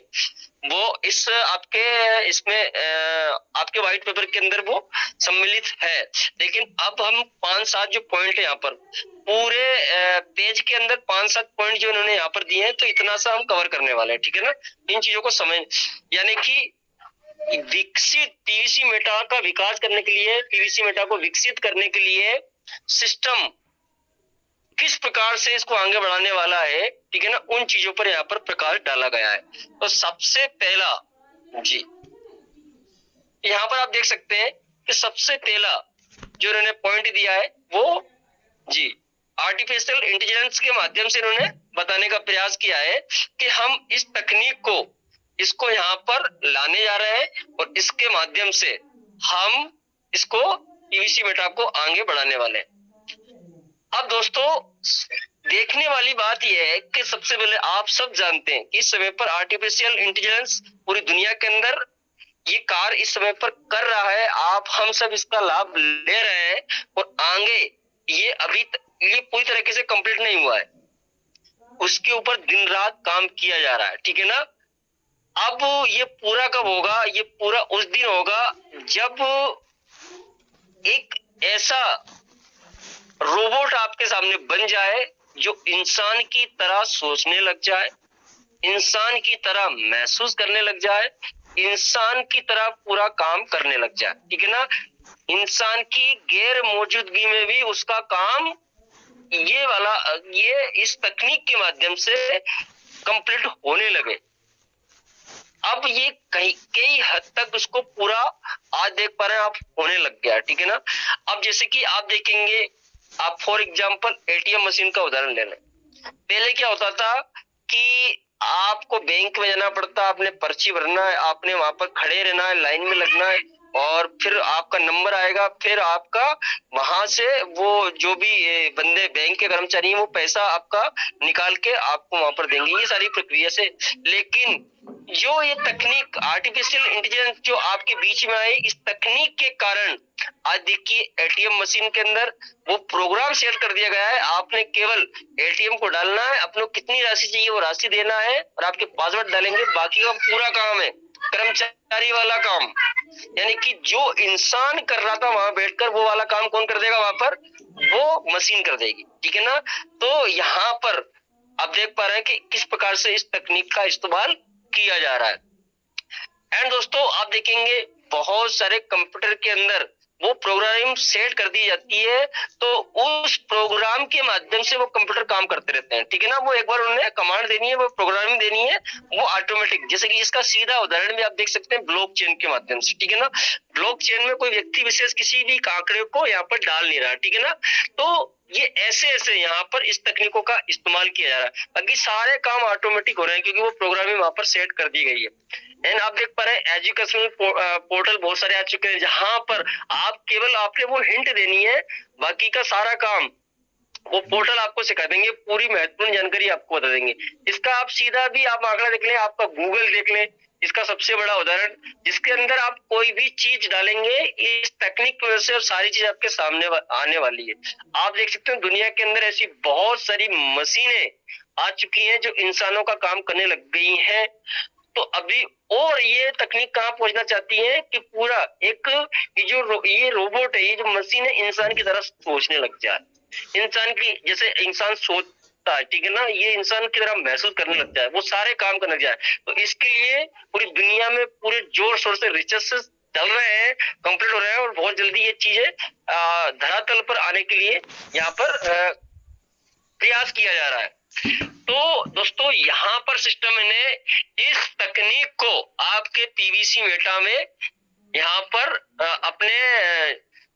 वो इस आपके इसमें आपके व्हाइट पेपर के अंदर वो सम्मिलित है। लेकिन अब हम 5-7 जो पॉइंट है यहाँ पर पूरे पेज के अंदर 5-7 पॉइंट जो इन्होंने यहाँ पर दिए हैं, तो इतना सा हम कवर करने वाले हैं, ठीक है ना। इन चीजों को समझ, यानी कि विकसित पीवीसी मेटा का विकास करने के लिए, पीवीसी मेटा को विकसित करने के लिए सिस्टम किस प्रकार से इसको आगे बढ़ाने वाला है, ठीक है ना, उन चीजों पर यहाँ पर प्रकाश डाला गया है। तो सबसे पहला जी यहाँ पर आप देख सकते हैं कि सबसे पहला जो इन्होंने पॉइंट दिया है वो जी आर्टिफिशियल इंटेलिजेंस के माध्यम से इन्होंने बताने का प्रयास किया है कि हम इस तकनीक को, इसको यहाँ पर लाने जा रहे हैं और इसके माध्यम से हम इसको पीवीसी मेटा को आगे बढ़ाने वाले हैं। अब दोस्तों देखने वाली बात यह है कि सबसे पहले आप सब जानते हैं कि इस समय पर आर्टिफिशियल इंटेलिजेंस पूरी दुनिया के अंदर ये कार्य इस समय पर कर रहा है। आप हम सब इसका लाभ ले रहे हैं और आगे ये ये पूरी तरीके से कंप्लीट नहीं हुआ है, उसके ऊपर दिन रात काम किया जा रहा है, ठीक है ना। अब ये पूरा कब होगा? ये पूरा उस दिन होगा जब एक ऐसा रोबोट आपके सामने बन जाए जो इंसान की तरह सोचने लग जाए, इंसान की तरह महसूस करने लग जाए, इंसान की तरह पूरा काम करने लग जाए, ठीक है ना। इंसान की गैर मौजूदगी में भी उसका काम ये इस तकनीक के माध्यम से कंप्लीट होने लगे। अब ये कई हद तक उसको पूरा आज देख पा रहे हैं आप होने लग गया, ठीक है ना। अब जैसे कि आप देखेंगे, आप फॉर एग्जांपल एटीएम मशीन का उदाहरण ले लें। पहले क्या होता था कि आपको बैंक में जाना पड़ता, आपने पर्ची भरना है, आपने वहां पर खड़े रहना है, लाइन में लगना है, और फिर आपका नंबर आएगा, फिर आपका वहां से वो जो भी बंदे बैंक के कर्मचारी हैं वो पैसा आपका निकाल के आपको वहां पर देंगे, ये सारी प्रक्रिया से। लेकिन जो ये तकनीक आर्टिफिशियल इंटेलिजेंस जो आपके बीच में आई, इस तकनीक के कारण आज देखिए एटीएम मशीन के अंदर वो प्रोग्राम सेट कर दिया गया है। आपने केवल एटीएम को डालना है, अपने कितनी राशि चाहिए वो राशि देना है, और आपके पासवर्ड डालेंगे, बाकी का पूरा काम है कर्मचारी वाला काम। यानी कि जो इंसान कर रहा था वहां बैठकर, वो वाला काम कौन कर देगा वहां पर, वो मशीन कर देगी, ठीक है ना। तो यहाँ पर आप देख पा रहे हैं कि किस प्रकार से इस तकनीक का इस्तेमाल किया जा रहा है। एंड दोस्तों आप देखेंगे बहुत सारे कंप्यूटर के अंदर वो प्रोग्रामिंग सेट कर दी जाती है, तो उस प्रोग्राम के माध्यम से वो कंप्यूटर काम करते रहते हैं, ठीक है ना। वो एक बार उन्हें कमांड देनी है, वो प्रोग्रामिंग देनी है, वो ऑटोमेटिक। जैसे कि इसका सीधा उदाहरण भी आप देख सकते हैं ब्लॉकचेन के माध्यम से, ठीक है ना। ब्लॉकचेन में कोई व्यक्ति विशेष किसी भी आंकड़े को यहाँ पर डाल नहीं रहा, ठीक है ना। तो ये ऐसे यहाँ पर इस तकनीकों का इस्तेमाल किया जा रहा है, बाकी सारे काम ऑटोमेटिक हो रहे हैं क्योंकि वो प्रोग्रामिंग वहां पर सेट कर दी गई है। एंड आप देख पा रहे हैं एजुकेशनल पोर्टल बहुत सारे आ चुके हैं, जहां पर आप केवल आपने वो हिंट देनी है, बाकी का सारा काम वो पोर्टल आपको सिखा देंगे, पूरी महत्वपूर्ण जानकारी आपको बता देंगे। इसका आप सीधा भी आप आंकड़ा देख लें, आपका गूगल देख लें, इसका सबसे बड़ा उदाहरण, जिसके अंदर आप कोई भी चीज डालेंगे इस तकनीक की वजह से और सारी चीज आपके सामने आने वाली है। आप देख सकते हैं दुनिया के अंदर ऐसी बहुत सारी मशीनें आ चुकी हैं जो इंसानों का काम करने लग गई हैं। तो अभी और ये तकनीक कहाँ पहुंचना चाहती है कि पूरा एक ये रोबोट है, ये जो मशीन है, इंसान की तरह सोचने लग जाए, इंसान की जैसे इंसान सोचता है, ठीक है ना, ये इंसान की तरह महसूस करने लग जाए, वो सारे काम करने लग जाए। तो इसके लिए पूरी दुनिया में पूरे जोर शोर से रिसर्च चल रहे हैं, कंप्लीट हो रहे हैं, और बहुत जल्दी ये चीजें धरातल पर आने के लिए यहाँ पर प्रयास किया जा रहा है। तो दोस्तों यहाँ पर सिस्टम ने इस तकनीक को आपके पीवीसी मेटा में यहाँ पर अपने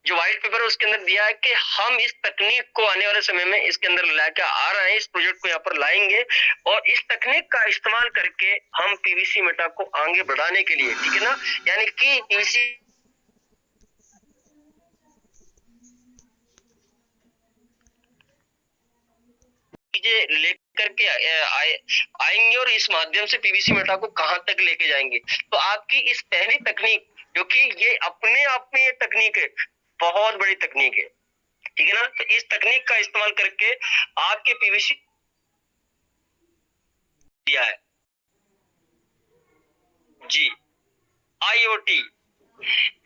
जो व्हाइट पेपर है उसके अंदर दिया है कि हम इस तकनीक को आने वाले समय में इसके अंदर लाकर आ रहे हैं, इस प्रोजेक्ट को यहाँ पर लाएंगे, और इस तकनीक का इस्तेमाल करके हम पीवीसी मेटा को आगे बढ़ाने के लिए, ठीक है ना, यानी कि पीवीसी चीजें लेकर के आएंगे और इस माध्यम से पीवीसी मेटा को कहां तक लेके जाएंगे। तो आपकी इस पहली तकनीक, जो कि ये अपने आप में ये तकनीक है, बहुत बड़ी तकनीक है, ठीक है ना। तो इस तकनीक का इस्तेमाल करके आपके पीवीसी दिया है जी, IoT,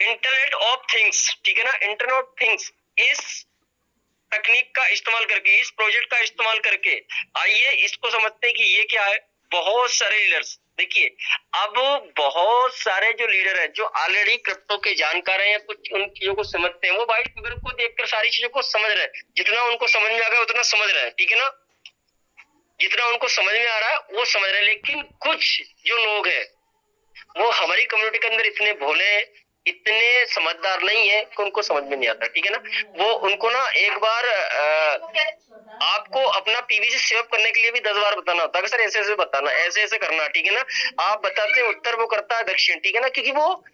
इंटरनेट ऑफ थिंग्स, ठीक है ना, इंटरनेट ऑफ थिंग्स, इस तकनीक का इस्तेमाल करके, इस प्रोजेक्ट का इस्तेमाल करके आइए इसको समझते हैं कि ये क्या है। बहुत सारे लीडर्स देखिए, अब बहुत सारे जो लीडर हैं जो ऑलरेडी क्रिप्टो के जानकार हैं या कुछ उन चीजों को समझते हैं, वो व्हाइट पेपर को देखकर सारी चीजों को समझ रहे हैं, जितना उनको समझ में आ गया उतना समझ रहे हैं, ठीक है ना, जितना उनको समझ में आ रहा है वो समझ रहे हैं। लेकिन कुछ जो लोग हैं वो हमारी कम्युनिटी के अंदर इतने भोले हैं, इतने समझदार नहीं है कि उनको समझ में नहीं आता, ठीक है ना। वो उनको ना एक बार आपको अपना पीवीसी सेव करने के लिए भी 10 बार बताना होता है कि सर ऐसे ऐसे बताना, ऐसे ऐसे करना, ठीक है ना। आप बताते हैं उत्तर, वो करता है दक्षिण, ठीक है ना, क्योंकि वो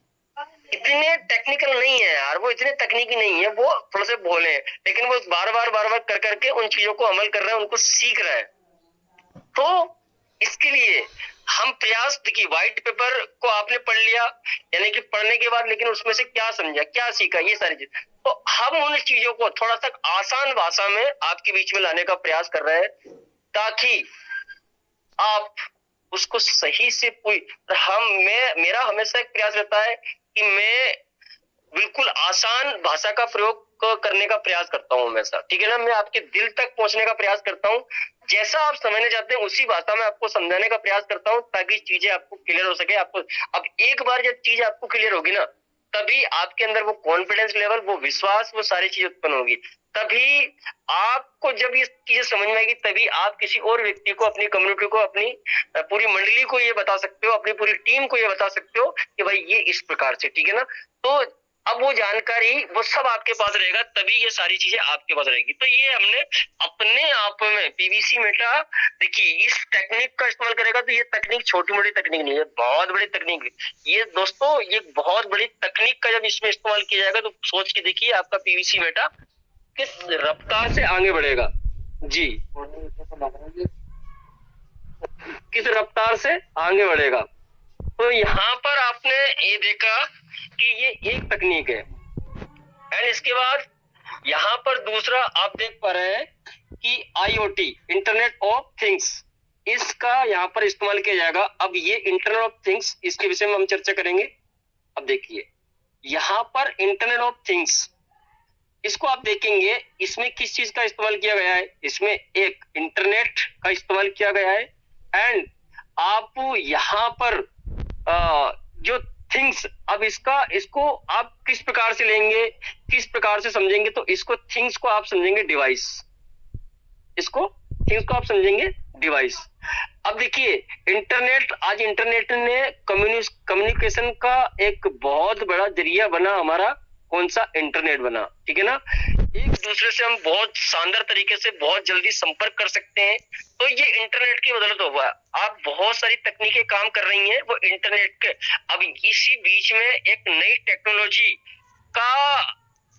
इतने टेक्निकल नहीं है यार, वो इतने तकनीकी नहीं है, वो थोड़े से भोले हैं, लेकिन वो बार बार कर करके उन चीजों को अमल कर रहे हैं, उनको सीख रहे हैं। तो इसके लिए हम प्रयास, देखिए व्हाइट पेपर को आपने पढ़ लिया, यानी कि पढ़ने के बाद लेकिन उसमें से क्या समझा, क्या सीखा, ये सारी चीज, तो हम उन चीजों को थोड़ा सा आसान भाषा में आपके बीच में लाने का प्रयास कर रहे हैं, ताकि आप उसको सही से मेरा हमेशा एक प्रयास रहता है कि मैं बिल्कुल आसान भाषा का प्रयोग करने का प्रयास करता हूं हमेशा, ठीक है ना। मैं आपके दिल तक पहुंचने का प्रयास करता हूं, जैसा आप समझने चाहते हैं उसी भाषा में आपको समझाने का प्रयास करता हूं, ताकि चीजें आपको क्लियर हो सके। आपको अब एक बार जब चीज आपको क्लियर होगी ना, तभी आपके अंदर वो कॉन्फिडेंस लेवल, वो विश्वास, वो सारी चीज उत्पन्न होगी। तभी आपको जब ये चीजें समझ में आएगी, तभी आप किसी और व्यक्ति को, अपनी कम्युनिटी को, अपनी पूरी मंडली को ये बता सकते हो, अपनी पूरी टीम को ये बता सकते हो कि भाई ये इस प्रकार से, ठीक है ना। तो अब वो जानकारी वो सब आपके पास रहेगा, तभी ये सारी चीजें आपके पास रहेगी। तो ये हमने अपने आप में पीवीसी मेटा, देखिए इस टेक्निक का इस्तेमाल करेगा तो ये तकनीक छोटी मोटी तकनीक नहीं है, बहुत बड़ी तकनीक है ये दोस्तों। ये बहुत बड़ी तकनीक का जब इसमें इस्तेमाल किया जाएगा तो सोच के देखिए आपका पीवीसी मेटा किस रफ्तार से आगे बढ़ेगा जी, किस रफ्तार से आगे बढ़ेगा। तो यहाँ पर आपने ये देखा कि ये एक तकनीक है। एंड इसके बाद यहाँ पर दूसरा आप देख पा रहे हैं कि आईओटी, इंटरनेट ऑफ थिंग्स, इसका यहाँ पर इस्तेमाल किया जाएगा। अब ये इंटरनेट ऑफ थिंग्स, इसके विषय में हम चर्चा करेंगे। अब देखिए यहाँ पर इंटरनेट ऑफ थिंग्स, इसको आप देखेंगे इसमें किस चीज का इस्तेमाल किया गया है। इसमें एक इंटरनेट का इस्तेमाल किया गया है। एंड आप यहाँ पर जो थिंग्स, अब इसको आप किस प्रकार से लेंगे, किस प्रकार से समझेंगे, तो इसको थिंग्स को आप समझेंगे डिवाइस, इसको थिंग्स को आप समझेंगे डिवाइस। अब देखिए इंटरनेट, आज इंटरनेट ने कम्युनिकेशन का एक बहुत बड़ा जरिया बना हमारा। कौन सा? इंटरनेट बना, ठीक है ना। एक दूसरे से हम बहुत शानदार तरीके से बहुत जल्दी संपर्क कर सकते हैं। तो ये इंटरनेट की बदौलत हुआ। आप बहुत सारी तकनीकें काम कर रही हैं वो इंटरनेट के। अब इसी बीच में एक नई टेक्नोलॉजी का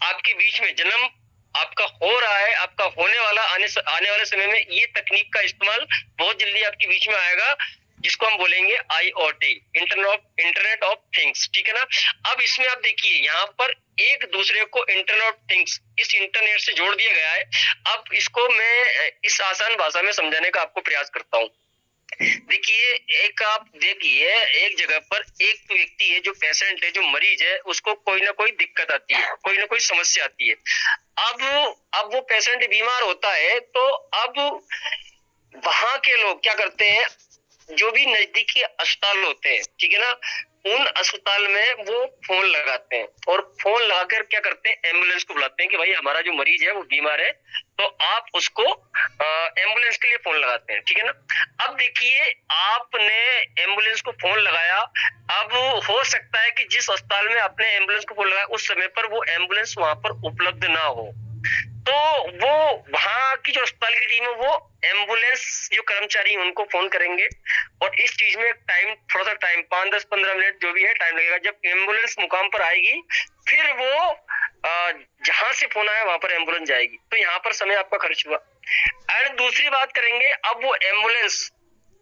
आपके बीच में जन्म आपका हो रहा है, आपका होने वाला, आने वाले समय में ये तकनीक का इस्तेमाल बहुत जल्दी आपके बीच में आएगा, जिसको हम बोलेंगे आईओटी, इंटरनेट ऑफ थिंग्स, ठीक है ना। अब इसमें आप देखिए यहाँ पर एक दूसरे को इंटरनेट ऑफ थिंग्स इस इंटरनेट से जोड़ दिया गया है। अब इसको मैं इस आसान भाषा में समझाने का आपको प्रयास करता हूँ। देखिए आप देखिए एक जगह पर एक व्यक्ति है, जो पेशेंट है, जो मरीज है, उसको कोई ना कोई दिक्कत आती है, कोई ना कोई समस्या आती है। अब वो पेशेंट बीमार होता है, तो अब वहां के लोग क्या करते हैं, जो भी नजदीकी अस्पताल होते हैं, ठीक है ना, उन अस्पताल में वो फोन लगाते हैं और फोन लगाकर क्या करते हैं, एम्बुलेंस को बुलाते हैं कि भाई हमारा जो मरीज है वो बीमार है, तो आप उसको एम्बुलेंस के लिए फोन लगाते हैं, ठीक है ना। अब देखिए आपने एम्बुलेंस को फोन लगाया। अब हो सकता है कि जिस अस्पताल में आपने एम्बुलेंस को फोन लगाया उस समय पर वो एम्बुलेंस वहां पर उपलब्ध ना हो, तो वो वहां की जो अस्पताल की टीम है वो एम्बुलेंस जो कर्मचारी उनको फोन करेंगे और इस चीज में टाइम, थोड़ा सा टाइम, 5-10-15 मिनट जो भी है टाइम लगेगा। जब एम्बुलेंस मुकाम पर आएगी फिर वो जहां से फोन आया वहां पर एम्बुलेंस जाएगी, तो यहाँ पर समय आपका खर्च हुआ। एंड दूसरी बात करेंगे, अब वो एम्बुलेंस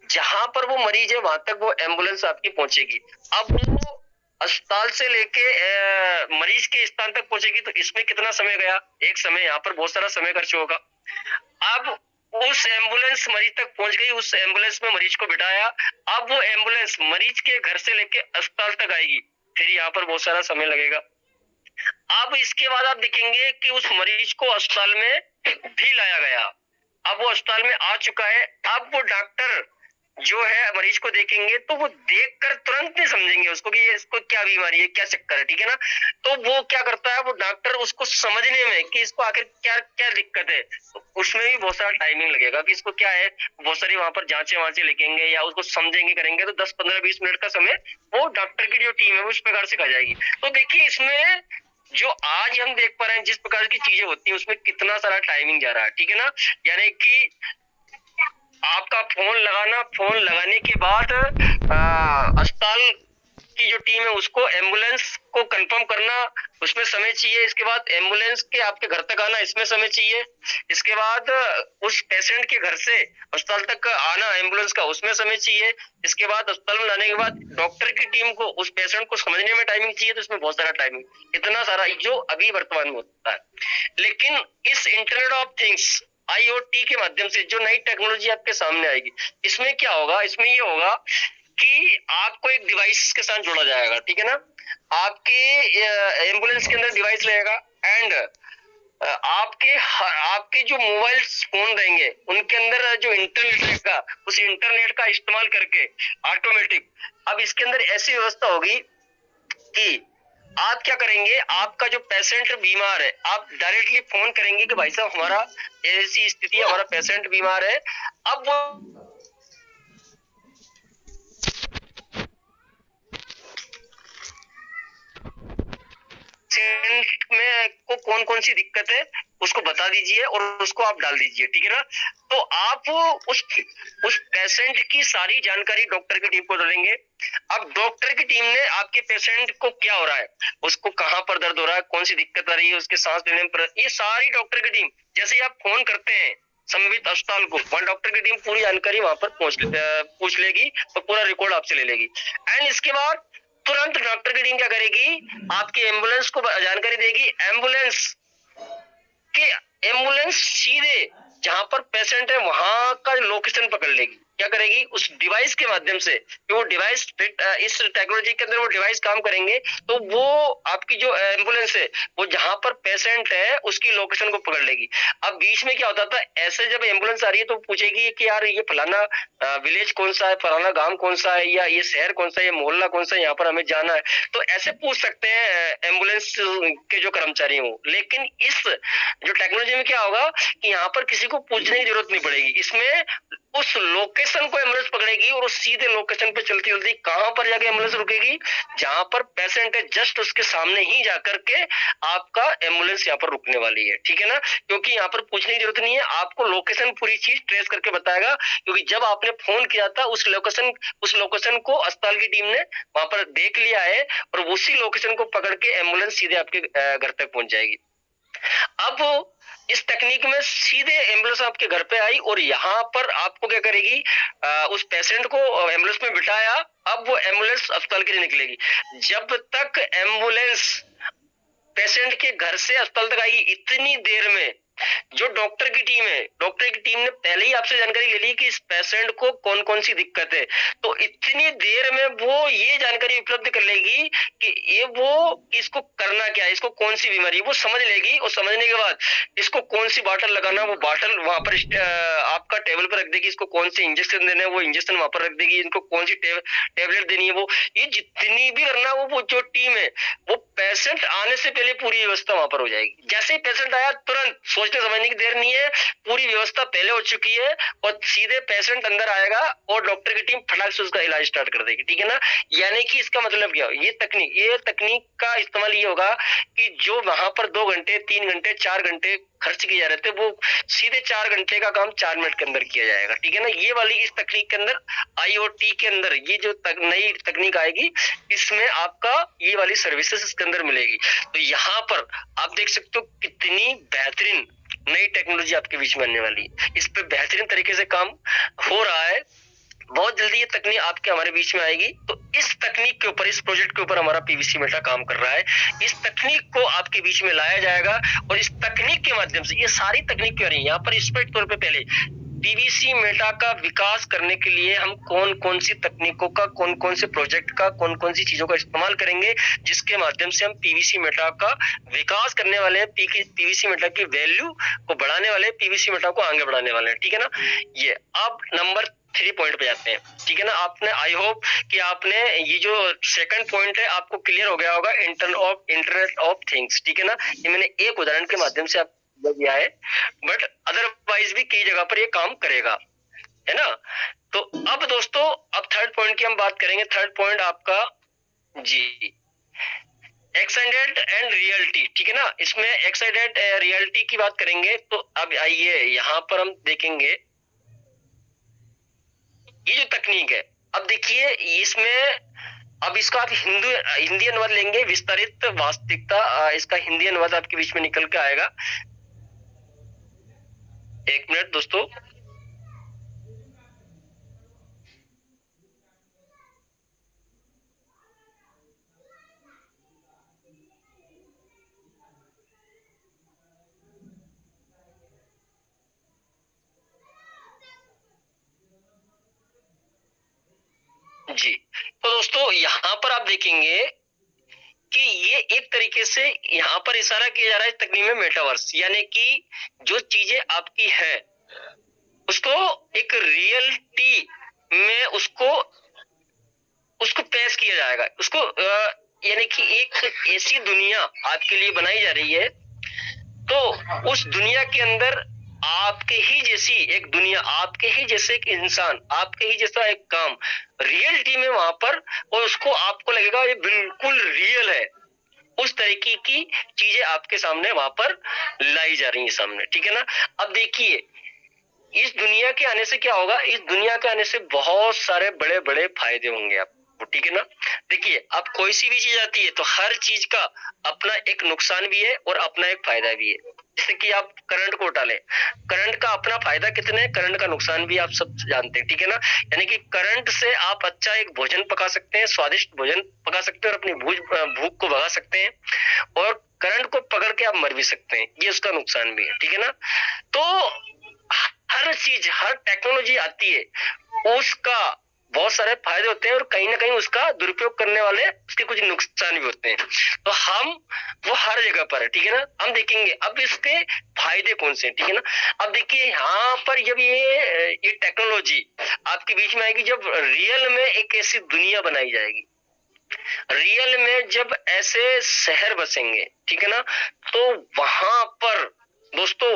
जहां पर वो मरीज है वहां तक वो एम्बुलेंस आपकी पहुंचेगी। अब वो अस्पताल से लेके मरीज के स्थान तक पहुंचेगी, तो इसमें कितना समय गया, एक समय, यहाँ पर बहुत सारा समय खर्च होगा। अब उस एम्बुलेंस मरीज तक पहुंच गई, उस एम्बुलेंस में मरीज को बिठाया, अब वो एम्बुलेंस मरीज के घर से लेके अस्पताल तक आएगी, फिर यहाँ पर बहुत सारा समय लगेगा। अब इसके बाद आप देखेंगे कि उस मरीज को अस्पताल में भी लाया गया। अब वो अस्पताल में आ चुका है। अब वो डॉक्टर जो है मरीज को देखेंगे तो वो देखकर तुरंत नहीं समझेंगे उसको कि ये इसको क्या बीमारी है, क्या चक्कर है, ठीक है ना। तो वो क्या करता है, वो डॉक्टर उसको समझने में कि इसको आखिर क्या क्या दिक्कत है, तो उसमें भी बहुत सारा टाइमिंग लगेगा कि इसको क्या है। बहुत सारी वहां पर जांचें वांचे लिखेंगे या उसको समझेंगे, करेंगे, तो 10-15-20 मिनट का समय वो डॉक्टर की जो टीम है वो उस प्रकार से खा जाएगी। तो देखिए इसमें जो आज हम देख पा रहे हैं जिस प्रकार की चीजें होती है उसमें कितना सारा टाइमिंग जा रहा है, ठीक है ना। यानी कि आपका फोन लगाना, फोन लगाने के बाद अस्पताल की जो टीम है उसको एम्बुलेंस को कंफर्म करना, उसमें समय चाहिए। इसके बाद एम्बुलेंस के आपके घर तक आना, इसमें समय चाहिए। इसके बाद उस पेशेंट के घर से अस्पताल तक आना एम्बुलेंस का, उसमें समय चाहिए। इसके बाद अस्पताल में लाने के बाद डॉक्टर की टीम को उस पेशेंट को समझने में टाइमिंग चाहिए, तो इसमें बहुत सारा टाइमिंग, इतना सारा जो अभी वर्तमान में होता है। लेकिन इस इंटरनेट ऑफ थिंग्स आईओटी के माध्यम से जो नई टेक्नोलॉजी आपके सामने आएगी, इसमें क्या होगा, इसमें ये होगा कि आपको एक डिवाइस के साथ जोड़ा जाएगा, ठीक है ना। आपके एम्बुलेंस के अंदर डिवाइस रहेगा एंड आपके जो मोबाइल फोन रहेंगे उनके अंदर जो इंटरनेट रहेगा, उस इंटरनेट का इस्तेमाल करके ऑटोमेटिक अब इसके अंदर ऐसी व्यवस्था होगी कि आप क्या करेंगे, आपका जो पेशेंट बीमार है, आप डायरेक्टली फोन करेंगे कि भाई साहब हमारा ऐसी स्थिति, हमारा पेशेंट बीमार है। अब वो पेशेंट में को कौन कौन सी दिक्कत है उसको बता दीजिए और उसको आप डाल दीजिए, ठीक है ना। तो आप उस पेशेंट की सारी जानकारी डॉक्टर की टीम को डालेंगे। अब डॉक्टर की टीम ने आपके पेशेंट को क्या हो रहा है, उसको कहां पर दर्द हो रहा है, कौन सी दिक्कत आ रही है, उसके सांस लेने में ये सारी डॉक्टर की टीम, जैसे ही आप फोन करते हैं संबित अस्पताल को, वहां डॉक्टर की टीम पूरी जानकारी वहां पर पूछ लेगी और पूरा रिकॉर्ड आपसे ले लेगी। एंड इसके बाद तुरंत डॉक्टर की टीम क्या करेगी, आपकी एम्बुलेंस को जानकारी देगी। एम्बुलेंस सीधे जहां पर पेशेंट है वहां का लोकेशन पकड़ लेगी। क्या करेगी, उस डिवाइस के माध्यम से, कि वो डिवाइस इस टेक्नोलॉजी के अंदर वो डिवाइस काम करेंगे, तो वो आपकी जो एम्बुलेंस है वो जहां पर पेशेंट है उसकी लोकेशन को पकड़ लेगी। अब बीच में क्या होता था, ऐसे जब एम्बुलेंस आ रही है तो पूछेगी कि यार ये फलाना विलेज कौन सा है, फलाना गांव कौन सा है, या ये शहर कौन सा है, ये मोहल्ला कौन सा है, यहाँ पर हमें जाना है। तो ऐसे पूछ सकते हैं एम्बुलेंस के जो कर्मचारी हो। लेकिन इस जो टेक्नोलॉजी में क्या होगा कि यहाँ पर किसी को पूछने की जरूरत नहीं पड़ेगी, इसमें उस लोकेशन को एम्बुलेंस पकड़ेगी और उस सीधे लोकेशन पे चलती चलती कहां पर जाके एम्बुलेंस रुकेगी, जहां पर पेशेंट है जस्ट उसके सामने ही जाकर के आपका एम्बुलेंस यहाँ पर रुकने वाली है, ठीक है ना। क्योंकि यहाँ पर पूछने की जरूरत नहीं है, आपको लोकेशन पूरी चीज ट्रेस करके बताएगा। क्योंकि जब आपने फोन किया था उस लोकेशन को अस्पताल की टीम ने वहां पर देख लिया है और उसी लोकेशन को पकड़ के एम्बुलेंस सीधे आपके घर तक पहुंच जाएगी। अब इस तकनीक में सीधे एम्बुलेंस आपके घर पे आई और यहाँ पर आपको क्या करेगी, उस पेशेंट को एम्बुलेंस में बिठाया। अब वो एम्बुलेंस अस्पताल के लिए निकलेगी। जब तक एम्बुलेंस पेशेंट के घर से अस्पताल तक आएगी, इतनी देर में जो डॉक्टर की टीम ने पहले ही आपसे जानकारी ले ली कि इस पेशेंट को कौन कौन सी दिक्कत है। तो इतनी देर में वो ये जानकारी उपलब्ध कर लेगी कि ये वो इसको करना क्या है, इसको कौन सी बीमारी वो समझ लेगी। और समझने के बाद इसको कौन सी बॉटल लगाना, वो बॉटल वहां पर आपका टेबल पर रख देगी। इसको कौन से इंजेक्शन देने हैं वो इंजेक्शन वहां पर रख देगी। इनको कौन सी टेबलेट देनी है वो, ये जितनी भी करना वो जो टीम है वो पेशेंट आने से पहले पूरी व्यवस्था वहां पर हो जाएगी। जैसे ही पेशेंट आया तुरंत सोचने समझने की देर नहीं है, पूरी व्यवस्था पहले हो चुकी है और सीधे पेशेंट अंदर आएगा और डॉक्टर की टीम फटाक से उसका इलाज स्टार्ट कर देगी, ठीक है ना। यानी कि इसका मतलब क्या, ये तकनीक का इस्तेमाल ये होगा कि जो वहां पर 2 घंटे 3 घंटे 4 घंटे खर्च किए जा रहे थे वो सीधे 4 घंटे का काम 4 मिनट के अंदर किया जाएगा, ठीक है ना। ये वाली इस तकनीक के अंदर IoT के अंदर ये जो नई तकनीक आएगी इसमें आपका ये वाली सर्विसेज इसके अंदर मिलेगी। तो यहाँ पर आप देख सकते हो कितनी बेहतरीन नई टेक्नोलॉजी आपके बीच में आने वाली है। इस पे बेहतरीन तरीके से काम हो रहा है। बहुत जल्दी ये तकनीक आपके हमारे बीच में आएगी। तो इस तकनीक के ऊपर, इस प्रोजेक्ट के ऊपर हमारा PVC मेटा काम कर रहा है। इस तकनीक को आपके बीच में लाया जाएगा और इस तकनीक के माध्यम से ये सारी तकनीक क्यों रही है, यहाँ पर स्पष्ट तौर पे पहले PVC मेटा का विकास करने के लिए हम कौन कौन सी तकनीकों का, कौन कौन से प्रोजेक्ट का, कौन कौन सी चीजों का इस्तेमाल करेंगे जिसके माध्यम से हम PVC मेटा का विकास करने वाले हैं, PVC मेटा की वैल्यू को बढ़ाने वाले हैं, PVC मेटा को आगे बढ़ाने वाले हैं, ठीक है ना। ये अब नंबर 3 पॉइंट पे जाते हैं, ठीक है ना। आपने आई होप कि आपने ये जो सेकंड पॉइंट है आपको क्लियर हो गया होगा, इंटरनेट ऑफ थिंग्स, ठीक है ना। ये मैंने एक उदाहरण के माध्यम से आपको दिया है, बट अदरवाइज भी कई जगह पर ये काम करेगा, है ना। तो अब दोस्तों अब थर्ड पॉइंट की हम बात करेंगे। थर्ड पॉइंट आपका जी एक्सटेंडेड एंड रियलिटी, ठीक है ना। इसमें एक्सटेंडेड रियलिटी की बात करेंगे। तो अब आइए यहाँ पर हम देखेंगे ये जो तकनीक है। अब देखिए इसमें, अब इसका आप हिंदी अनुवाद लेंगे, विस्तारित वास्तविकता, इसका हिंदी अनुवाद आपके बीच में निकल के आएगा। एक मिनट दोस्तों, जी। तो दोस्तों यहाँ पर आप देखेंगे कि ये एक तरीके से यहाँ पर इशारा किया जा रहा है तकनीक में मेटावर्स, यानी कि जो चीजें आपकी है उसको एक रियलिटी में उसको पेश किया जाएगा, उसको यानी कि एक ऐसी दुनिया आपके लिए बनाई जा रही है, तो उस दुनिया के अंदर आपके ही जैसी एक दुनिया, आपके ही जैसे एक इंसान, आपके ही जैसा एक काम रियलिटी में वहां पर, और उसको आपको लगेगा ये बिल्कुल रियल है, उस तरीके की चीजें आपके सामने वहां पर लाई जा रही है सामने, ठीक है ना। अब देखिए इस दुनिया के आने से क्या होगा, इस दुनिया के आने से बहुत सारे बड़े बड़े फायदे होंगे आपको, ठीक है ना। देखिए अब कोई सी भी चीज आती है तो हर चीज का अपना एक नुकसान भी है और अपना एक फायदा भी है। जैसे कि आप करंट को उठा ले, करंट का अपना फायदा कितने है, करंट का नुकसान भी आप सब जानते हैं, ठीक है ना। यानी कि करंट से आप अच्छा एक भोजन पका सकते हैं, स्वादिष्ट भोजन पका सकते हैं और अपनी भूख को भगा सकते हैं, और करंट को पकड़ के आप मर भी सकते हैं, ये उसका नुकसान भी है, ठीक है ना। तो हर चीज, हर टेक्नोलॉजी आती है उसका बहुत सारे फायदे होते हैं और कहीं ना कहीं उसका दुरुपयोग करने वाले उसके कुछ नुकसान भी होते हैं। तो हम वो हर जगह पर है, ठीक है ना। हम देखेंगे अब इसके फायदे कौन से हैं, ठीक है ना। अब देखिए यहाँ पर जब ये टेक्नोलॉजी आपके बीच में आएगी, जब रियल में एक ऐसी दुनिया बनाई जाएगी, रियल में जब ऐसे शहर बसेंगे, ठीक है ना, तो वहां पर दोस्तों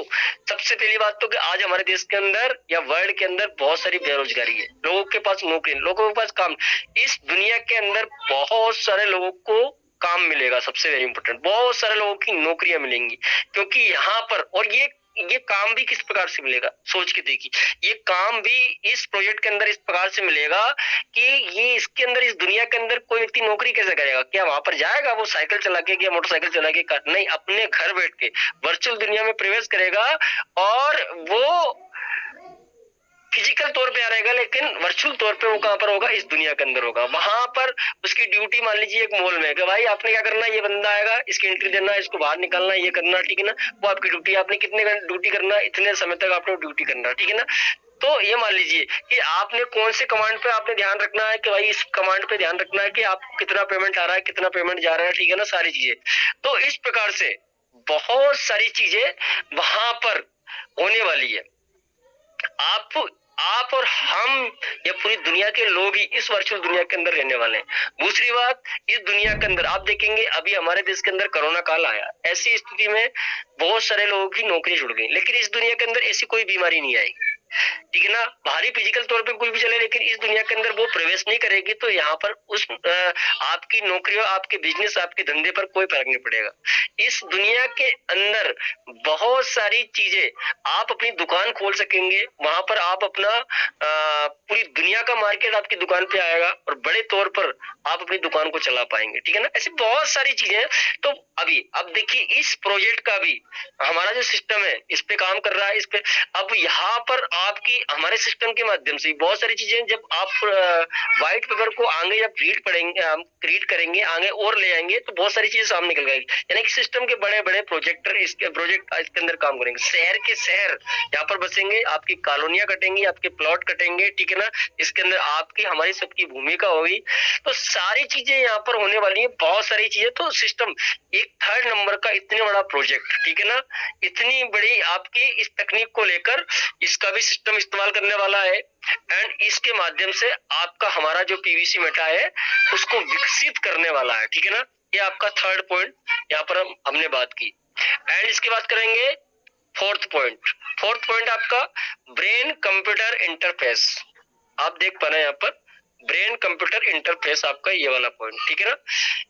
सबसे पहली बात तो कि आज हमारे देश के अंदर या वर्ल्ड के अंदर बहुत सारी बेरोजगारी है, लोगों के पास नौकरी, लोगों के पास काम। इस दुनिया के अंदर बहुत सारे लोगों को काम मिलेगा, सबसे वेरी इंपॉर्टेंट, बहुत सारे लोगों की नौकरियां मिलेंगी, क्योंकि यहाँ पर, और ये काम भी किस प्रकार से मिलेगा, सोच के देखिए, ये काम भी इस प्रोजेक्ट के अंदर इस प्रकार से मिलेगा कि ये इसके अंदर, इस दुनिया के अंदर कोई व्यक्ति नौकरी कैसे करेगा, क्या वहां पर जाएगा वो साइकिल चला के या मोटरसाइकिल चला के, नहीं, अपने घर बैठ के वर्चुअल दुनिया में प्रवेश करेगा और वो फिजिकल तौर पे आ रहेगा, लेकिन वर्चुअल तौर पे वो कहां पर होगा, इस दुनिया के अंदर होगा। वहां पर उसकी ड्यूटी मान लीजिए एक मॉल में कि भाई आपने क्या करना है, ये बंदा आएगा, इसकी एंट्री देना, इसको बाहर निकालना, ये करना, ठीक है ना, वो आपकी ड्यूटी, आपने कितने घंटे ड्यूटी करना, इतने समय तक आपने ड्यूटी करना, ठीक है ना। तो ये मान लीजिए कि आपने कौन से कमांड पे आपने ध्यान रखना है कि भाई इस कमांड पे ध्यान रखना है कि आप कितना पेमेंट आ रहा है, कितना पेमेंट जा रहा है, ठीक है ना, सारी चीजें। तो इस प्रकार से बहुत सारी चीजें वहां पर होने वाली है। आप और हम या पूरी दुनिया के लोग ही इस वर्चुअल दुनिया के अंदर रहने वाले हैं। दूसरी बात, इस दुनिया के अंदर आप देखेंगे अभी हमारे देश के अंदर कोरोना काल आया, ऐसी स्थिति में बहुत सारे लोगों की नौकरी छूट गई, लेकिन इस दुनिया के अंदर ऐसी कोई बीमारी नहीं आएगी, ठीक है ना। बाहरी फिजिकल तौर पे कुछ भी चले, लेकिन इस दुनिया के अंदर वो प्रवेश नहीं करेगी, तो यहाँ पर उस आपकी नौकरियों, आपके बिजनेस, आपके धंधे पर कोई फर्क नहीं पड़ेगा। इस दुनिया के अंदर बहुत सारी चीजें, आप अपनी दुकान खोल सकेंगे, वहां पर आप अपना पूरी दुनिया का मार्केट आपकी दुकान पे आएगा और बड़े तौर पर आप अपनी दुकान को चला पाएंगे, ठीक है ना। ऐसी बहुत सारी चीजें हैं। तो अभी अब देखिए इस प्रोजेक्ट का भी हमारा जो सिस्टम है इस पे काम कर रहा है, इस पे अब यहाँ पर आपकी हमारे सिस्टम के माध्यम से बहुत सारी चीजें, जब आप व्हाइट पेपर को आगे जब रीड करेंगे आगे और ले आएंगे, तो बहुत सारी चीजें सामने निकल जाएगी। यानी कि सिस्टम के बड़े बड़े प्रोजेक्टर इसके अंदर काम करेंगे, शहर के शहर यहाँ पर बसेंगे, आपकी कॉलोनियां कटेंगी, आपके प्लॉट कटेंगे, ठीक है ना। इसके अंदर आपकी हमारी सबकी भूमिका होगी, तो सारी चीजें यहाँ पर होने वाली है, बहुत सारी चीजें। तो सिस्टम एक थर्ड नंबर का इतने बड़ा प्रोजेक्ट, ठीक है ना, इतनी बड़ी आपकी इस तकनीक को लेकर इसका भी सिस्टम इस्तेमाल करने वाला है, एंड इसके माध्यम से आपका हमारा जो पीवीसी मेटा है उसको विकसित करने वाला है, ठीक है ना। ये आपका थर्ड पॉइंट यहाँ पर हमने बात की। एंड इसकी बात करेंगे फोर्थ पॉइंट आपका ब्रेन कंप्यूटर इंटरफेस। आप देख पा रहे हैं यहाँ पर ब्रेन कंप्यूटर इंटरफेस, आपका ये वाला पॉइंट, ठीक है ना।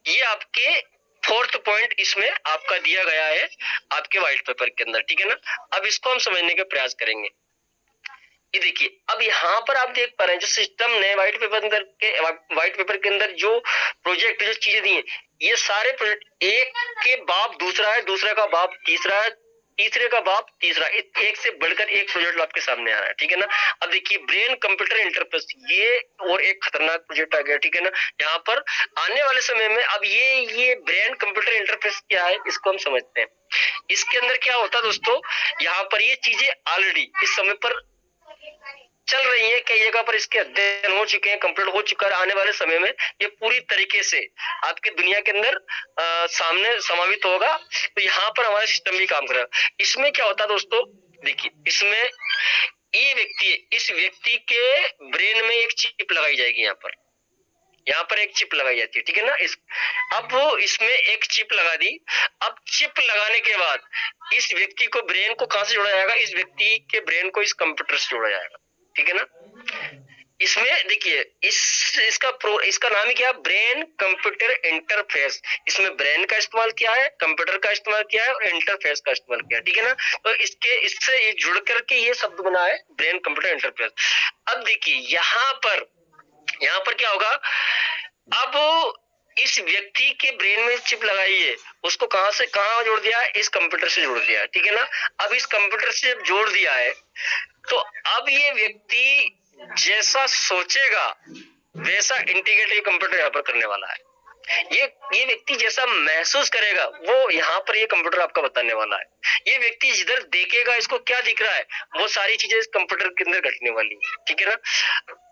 ये आपके फोर्थ पॉइंट इसमें आपका दिया गया है आपके व्हाइट पेपर के अंदर, ठीक है ना। अब इसको हम समझने का प्रयास करेंगे। ये देखिए अब यहाँ पर आप देख पा रहे हैं जो सिस्टम ने व्हाइट पेपर के अंदर जो प्रोजेक्ट, जो चीजें दी है, ये सारे प्रोजेक्ट एक के बाप दूसरा है, दूसरे का बाप तीसरा है, तीसरे का बाप तीसरा, एक से बढ़कर एक प्रोजेक्ट आपके सामने आ रहा है, ठीक है ना। अब देखिए ब्रेन कंप्यूटर इंटरफेस, ये और एक खतरनाक प्रोजेक्ट आ गया, ठीक है ना। यहाँ पर आने वाले समय में अब ये ब्रेन कंप्यूटर इंटरफेस क्या है इसको हम समझते हैं। इसके अंदर क्या होता है दोस्तों, यहाँ पर ये चीजें ऑलरेडी इस समय पर चल रही है, कई जगह पर इसके अध्ययन हो चुके हैं, कंप्लीट हो चुका है। आने वाले समय में ये पूरी तरीके से आपकी दुनिया के अंदर सामने समावित होगा। तो यहाँ पर हमारा सिस्टम भी काम कर रहा है। इसमें क्या होता है दोस्तों, देखिए इसमें इस व्यक्ति के ब्रेन में एक चिप लगाई जाएगी यहाँ पर, यहाँ पर एक चिप लगाई जाती है, ठीक है ना। अब वो इसमें एक चिप लगा दी। अब चिप लगाने के बाद इस व्यक्ति को, ब्रेन को कहां से जोड़ा जाएगा? इस व्यक्ति के ब्रेन को इस कंप्यूटर से जोड़ा जाएगा, ठीक है ना। इसमें देखिए इसका नाम ही क्या है? Brain computer interface. इसमें ब्रेन का इस्तेमाल किया है, कंप्यूटर का इस्तेमाल किया है और इंटरफेस का इस्तेमाल किया है, ठीक है ना। तो इससे ये जुड़ करके ये शब्द बना है ब्रेन कंप्यूटर इंटरफेस। अब देखिए यहाँ पर क्या होगा? अब इस व्यक्ति के ब्रेन में चिप लगाई है, उसको कहां जोड़ दिया है? इस कंप्यूटर से जोड़ दिया है, ठीक है ना। अब इस कंप्यूटर से जब जोड़ दिया है तो अब ये व्यक्ति जैसा सोचेगा वैसा इंटीग्रेटेड कंप्यूटर यहाँ पर करने वाला है। ये व्यक्ति जैसा महसूस करेगा वो यहाँ पर ये कंप्यूटर आपका बताने वाला है। ये व्यक्ति जिधर देखेगा इसको क्या दिख रहा है, वो सारी चीजें इस कंप्यूटर के अंदर घटने वाली है, ठीक है ना।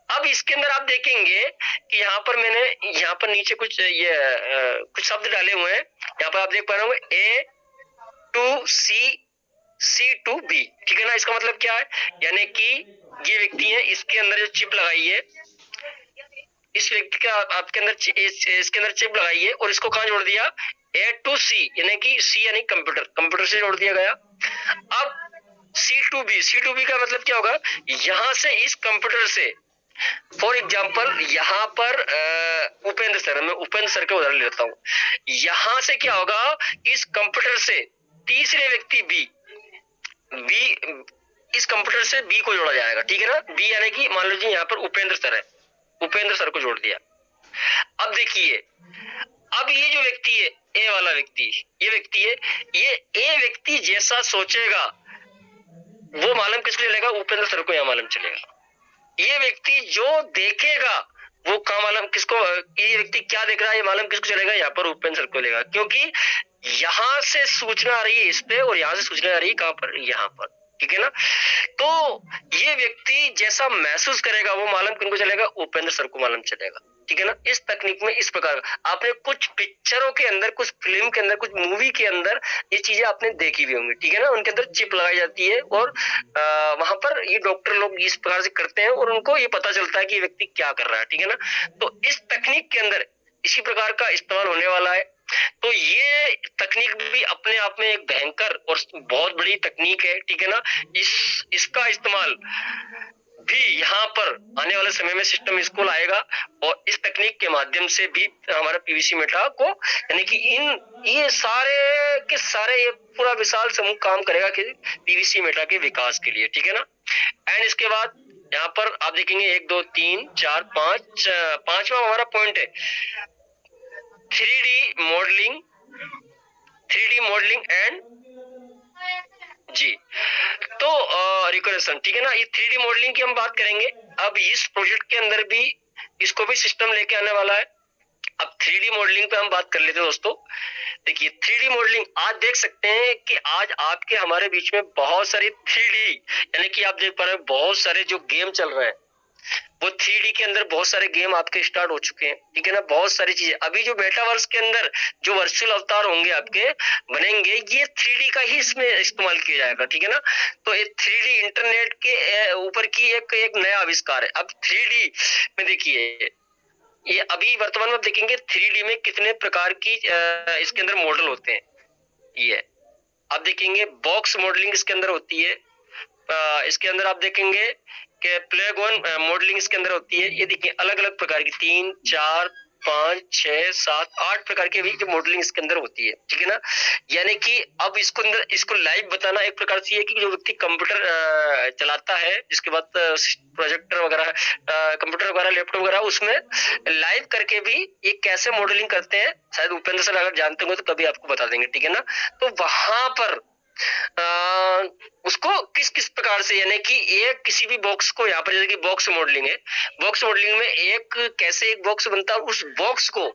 अब इसके अंदर आप देखेंगे कि यहाँ पर मैंने यहाँ पर नीचे कुछ कुछ शब्द डाले हुए हैं। यहाँ पर आप देख पा रहे होंगे A2C, C2B, ठीक है ना। इसका मतलब क्या है? यानी कि ये व्यक्ति है, इसके अंदर जो चिप लगाई है, इस व्यक्ति का आपके अंदर इसके अंदर चिप लगाई है और इसको कहां जोड़ दिया? A2C, यानी कि C यानी कंप्यूटर से जोड़ दिया गया। अब C2B का मतलब क्या होगा? यहां से इस कंप्यूटर से, फॉर एग्जाम्पल यहाँ पर उपेंद्र सर का उदाहरण लेता हूँ। यहां से क्या होगा? इस कंप्यूटर से तीसरे व्यक्ति बी इस कंप्यूटर से बी को जोड़ा जाएगा, ठीक है ना। बी यानी कि मान लीजिए यहाँ पर उपेंद्र सर है, उपेंद्र सर को जोड़ दिया। अब देखिए, अब ये जो व्यक्ति है, ए वाला व्यक्ति, ये व्यक्ति है, ये ए व्यक्ति जैसा सोचेगा वो मालूम किसको चलेगा? उपेंद्र सर को यहाँ मालूम चलेगा। ये व्यक्ति जो देखेगा वो कहाँ मालूम किसको? ये व्यक्ति क्या देख रहा है ये मालूम किसको चलेगा? यहाँ पर उपेंद्र सर को लेगा, क्योंकि यहां से सूचना आ रही है इस पे और यहां से सूचना आ रही है कहां पर? यहाँ पर, ठीक है ना। तो ये व्यक्ति जैसा महसूस करेगा वो मालूम किनको चलेगा? उपेंद्र सर को मालूम चलेगा, ठीक है ना। इस तकनीक में इस प्रकार आपने कुछ पिक्चरों के अंदर, कुछ फिल्म के अंदर, कुछ मूवी के अंदर ये चीजें आपने देखी भी होंगी, ठीक है ना। उनके अंदर चिप लगाई जाती है और वहां पर ये डॉक्टर लोग इस प्रकार से करते हैं और उनको ये पता चलता है कि ये व्यक्ति क्या कर रहा है, ठीक है ना। तो इस तकनीक के अंदर इसी प्रकार का इस्तेमाल होने वाला है। तो ये तकनीक भी अपने आप में एक भयंकर और बहुत बड़ी तकनीक है, ठीक है ना। इसका इस्तेमाल भी यहाँ पर आने वाले समय में सिस्टम स्कूल आएगा और इस तकनीक के माध्यम से भी हमारा पीवीसी मेटा को, यानी कि ये सारे के सारे ये पूरा विशाल समूह काम करेगा कि पीवीसी मेटा के विकास के लिए, ठीक है ना। एंड इसके बाद यहाँ पर आप देखेंगे 1 2 3 4 5 पांचवा हमारा पॉइंट है 3D मॉडलिंग एंड जी। तो रिकॉर्डेशन, ठीक है ना। ये 3D मॉडलिंग की हम बात करेंगे। अब इस प्रोजेक्ट के अंदर भी इसको भी सिस्टम लेके आने वाला है। अब 3D मॉडलिंग पे हम बात कर लेते हैं दोस्तों। देखिए 3D मॉडलिंग आज देख सकते हैं कि आज आपके हमारे बीच में बहुत सारी 3D, यानी कि आप देख पा रहे हैं बहुत सारे जो गेम चल रहे हैं वो 3D के अंदर बहुत सारे गेम आपके स्टार्ट हो चुके हैं, ठीक है ना। बहुत सारी चीजें अभी जो मेटावर्स के अंदर जो वर्चुअल अवतार होंगे आपके बनेंगे, ये 3D का ही इसमें इस्तेमाल किया जाएगा, ठीक है ना। तो ये 3D इंटरनेट के ऊपर की एक नया आविष्कार है। अब 3D में देखिए ये अभी वर्तमान में देखेंगे 3D में कितने प्रकार की इसके अंदर मॉडल होते हैं। ये आप देखेंगे बॉक्स मॉडलिंग इसके अंदर होती है। इसके अंदर आप देखेंगे कि प्लेगॉन मॉडलिंग इसके अंदर होती है। ये देखिए अलग अलग प्रकार की 3 4 5 6 7 8 प्रकार की भी मॉडलिंग इसके अंदर होती है, ठीक है ना। यानी कि अब इसको लाइव बताना एक प्रकार से है कि जो व्यक्ति कंप्यूटर चलाता है, जिसके बाद प्रोजेक्टर वगैरह, कंप्यूटर वगैरह, लैपटॉप वगैरह, उसमें लाइव करके भी ये कैसे मॉडलिंग करते हैं, शायद उपेंद्र सर अगर जानते होंगे तो कभी आपको बता देंगे, ठीक है ना। तो वहां पर उसको किस किस प्रकार से, यानी कि एक किसी भी बॉक्स को, यहाँ पर जैसे कि बॉक्स मॉडलिंग है, बॉक्स मॉडलिंग में कैसे एक बॉक्स बनता है, उस बॉक्स को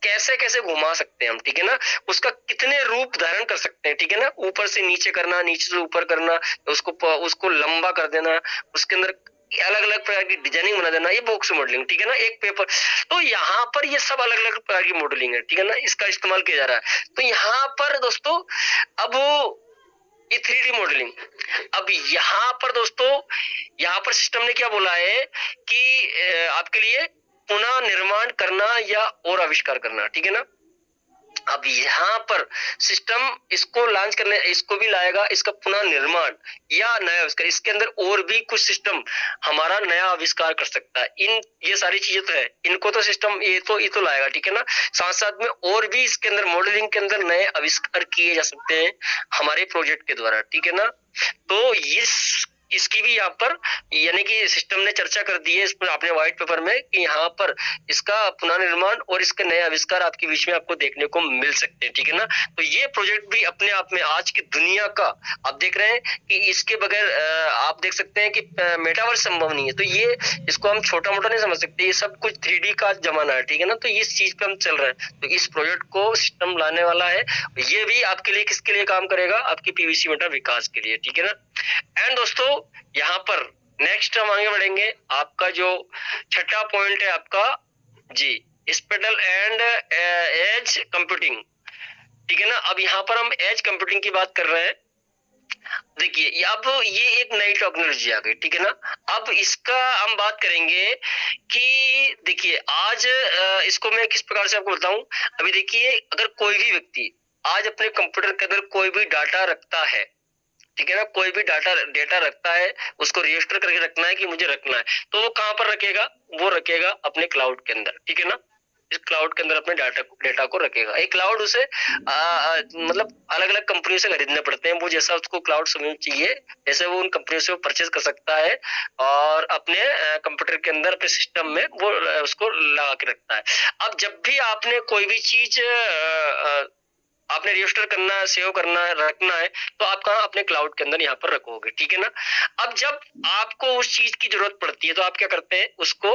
कैसे कैसे घुमा सकते हैं हम, ठीक है ना। उसका कितने रूप धारण कर सकते हैं, ठीक है ना। ऊपर से नीचे करना, नीचे से ऊपर करना, उसको लंबा कर देना, उसके अंदर अलग अलग प्रकार की डिजाइनिंग बना देना, ये बॉक्स मॉडलिंग, ठीक है ना। एक पेपर, तो यहाँ पर ये सब अलग अलग प्रकार की मॉडलिंग है, ठीक है ना, इसका इस्तेमाल किया जा रहा है। तो यहाँ पर दोस्तों अब ये 3D मॉडलिंग, अब यहाँ पर दोस्तों यहाँ पर सिस्टम ने क्या बोला है कि आपके लिए पुनः निर्माण करना या और आविष्कार करना, ठीक है ना। अब यहाँ पर सिस्टम इसको लॉन्च करने, इसको भी लाएगा, इसका पुनः निर्माण या नया आविष्कार, इसके अंदर और भी कुछ सिस्टम हमारा नया आविष्कार कर सकता है। ये सारी चीजें तो है, इनको तो सिस्टम ये तो लाएगा, ठीक है ना। साथ साथ में और भी इसके अंदर मॉडलिंग के अंदर नए आविष्कार किए जा सकते हैं हमारे प्रोजेक्ट के द्वारा, ठीक है ना। तो इसकी भी यहाँ पर यानी कि सिस्टम ने चर्चा कर दी है इसमें अपने व्हाइट पेपर में कि यहाँ पर इसका पुनर्निर्माण और इसके नए आविष्कार आपके बीच में आपको देखने को मिल सकते हैं, ठीक है ना। तो ये प्रोजेक्ट भी अपने आप में आज की दुनिया का आप देख रहे हैं कि इसके बगैर आप देख सकते हैं कि मेटावर्स संभव नहीं है। तो ये इसको हम छोटा मोटा नहीं समझ सकते, ये सब कुछ 3D का जमाना है, ठीक है ना। तो इस चीज पे हम चल रहे हैं, तो इस प्रोजेक्ट को सिस्टम लाने वाला है। ये भी आपके लिए किसके लिए काम करेगा, आपकी पीवीसी मेटा विकास के लिए, ठीक है ना। एंड दोस्तों यहाँ पर नेक्स्ट हम आगे बढ़ेंगे, आपका जो छठा पॉइंट है आपका जी स्पेटल एंड एज कंप्यूटिंग, ठीक है ना। अब यहाँ पर हम एज कंप्यूटिंग की बात कर रहे हैं। देखिए अब ये एक नई टेक्नोलॉजी आ गई, ठीक है ना। अब इसका हम बात करेंगे कि देखिए आज इसको मैं किस प्रकार से आपको बताऊं। अभी देखिए अगर कोई भी व्यक्ति आज अपने कंप्यूटर के अंदर कोई भी डाटा रखता है, ठीक है ना, कोई भी डेटा रखता है, उसको रजिस्टर करके रखना है कि मुझे रखना है, तो वो कहां पर रखेगा, वो रखेगा अपने क्लाउड के अंदर, ठीक है ना। इस क्लाउड के अंदर अपने डेटा को रखेगा। एक क्लाउड उसे मतलब अलग अलग कंपनियों से खरीदने पड़ते हैं, वो जैसा उसको क्लाउड समझ चाहिए जैसे वो उन कंपनियों से वो परचेज कर सकता है और अपने कंप्यूटर के अंदर अपने सिस्टम में वो उसको लगा के रखता है। अब जब भी आपने कोई भी चीज आपने रजिस्टर करना है, सेव करना है, रखना है, तो आप कहाँ अपने क्लाउड के अंदर यहाँ पर रखोगे, ठीक है ना। अब जब आपको उस चीज की जरूरत पड़ती है तो आप क्या करते हैं, उसको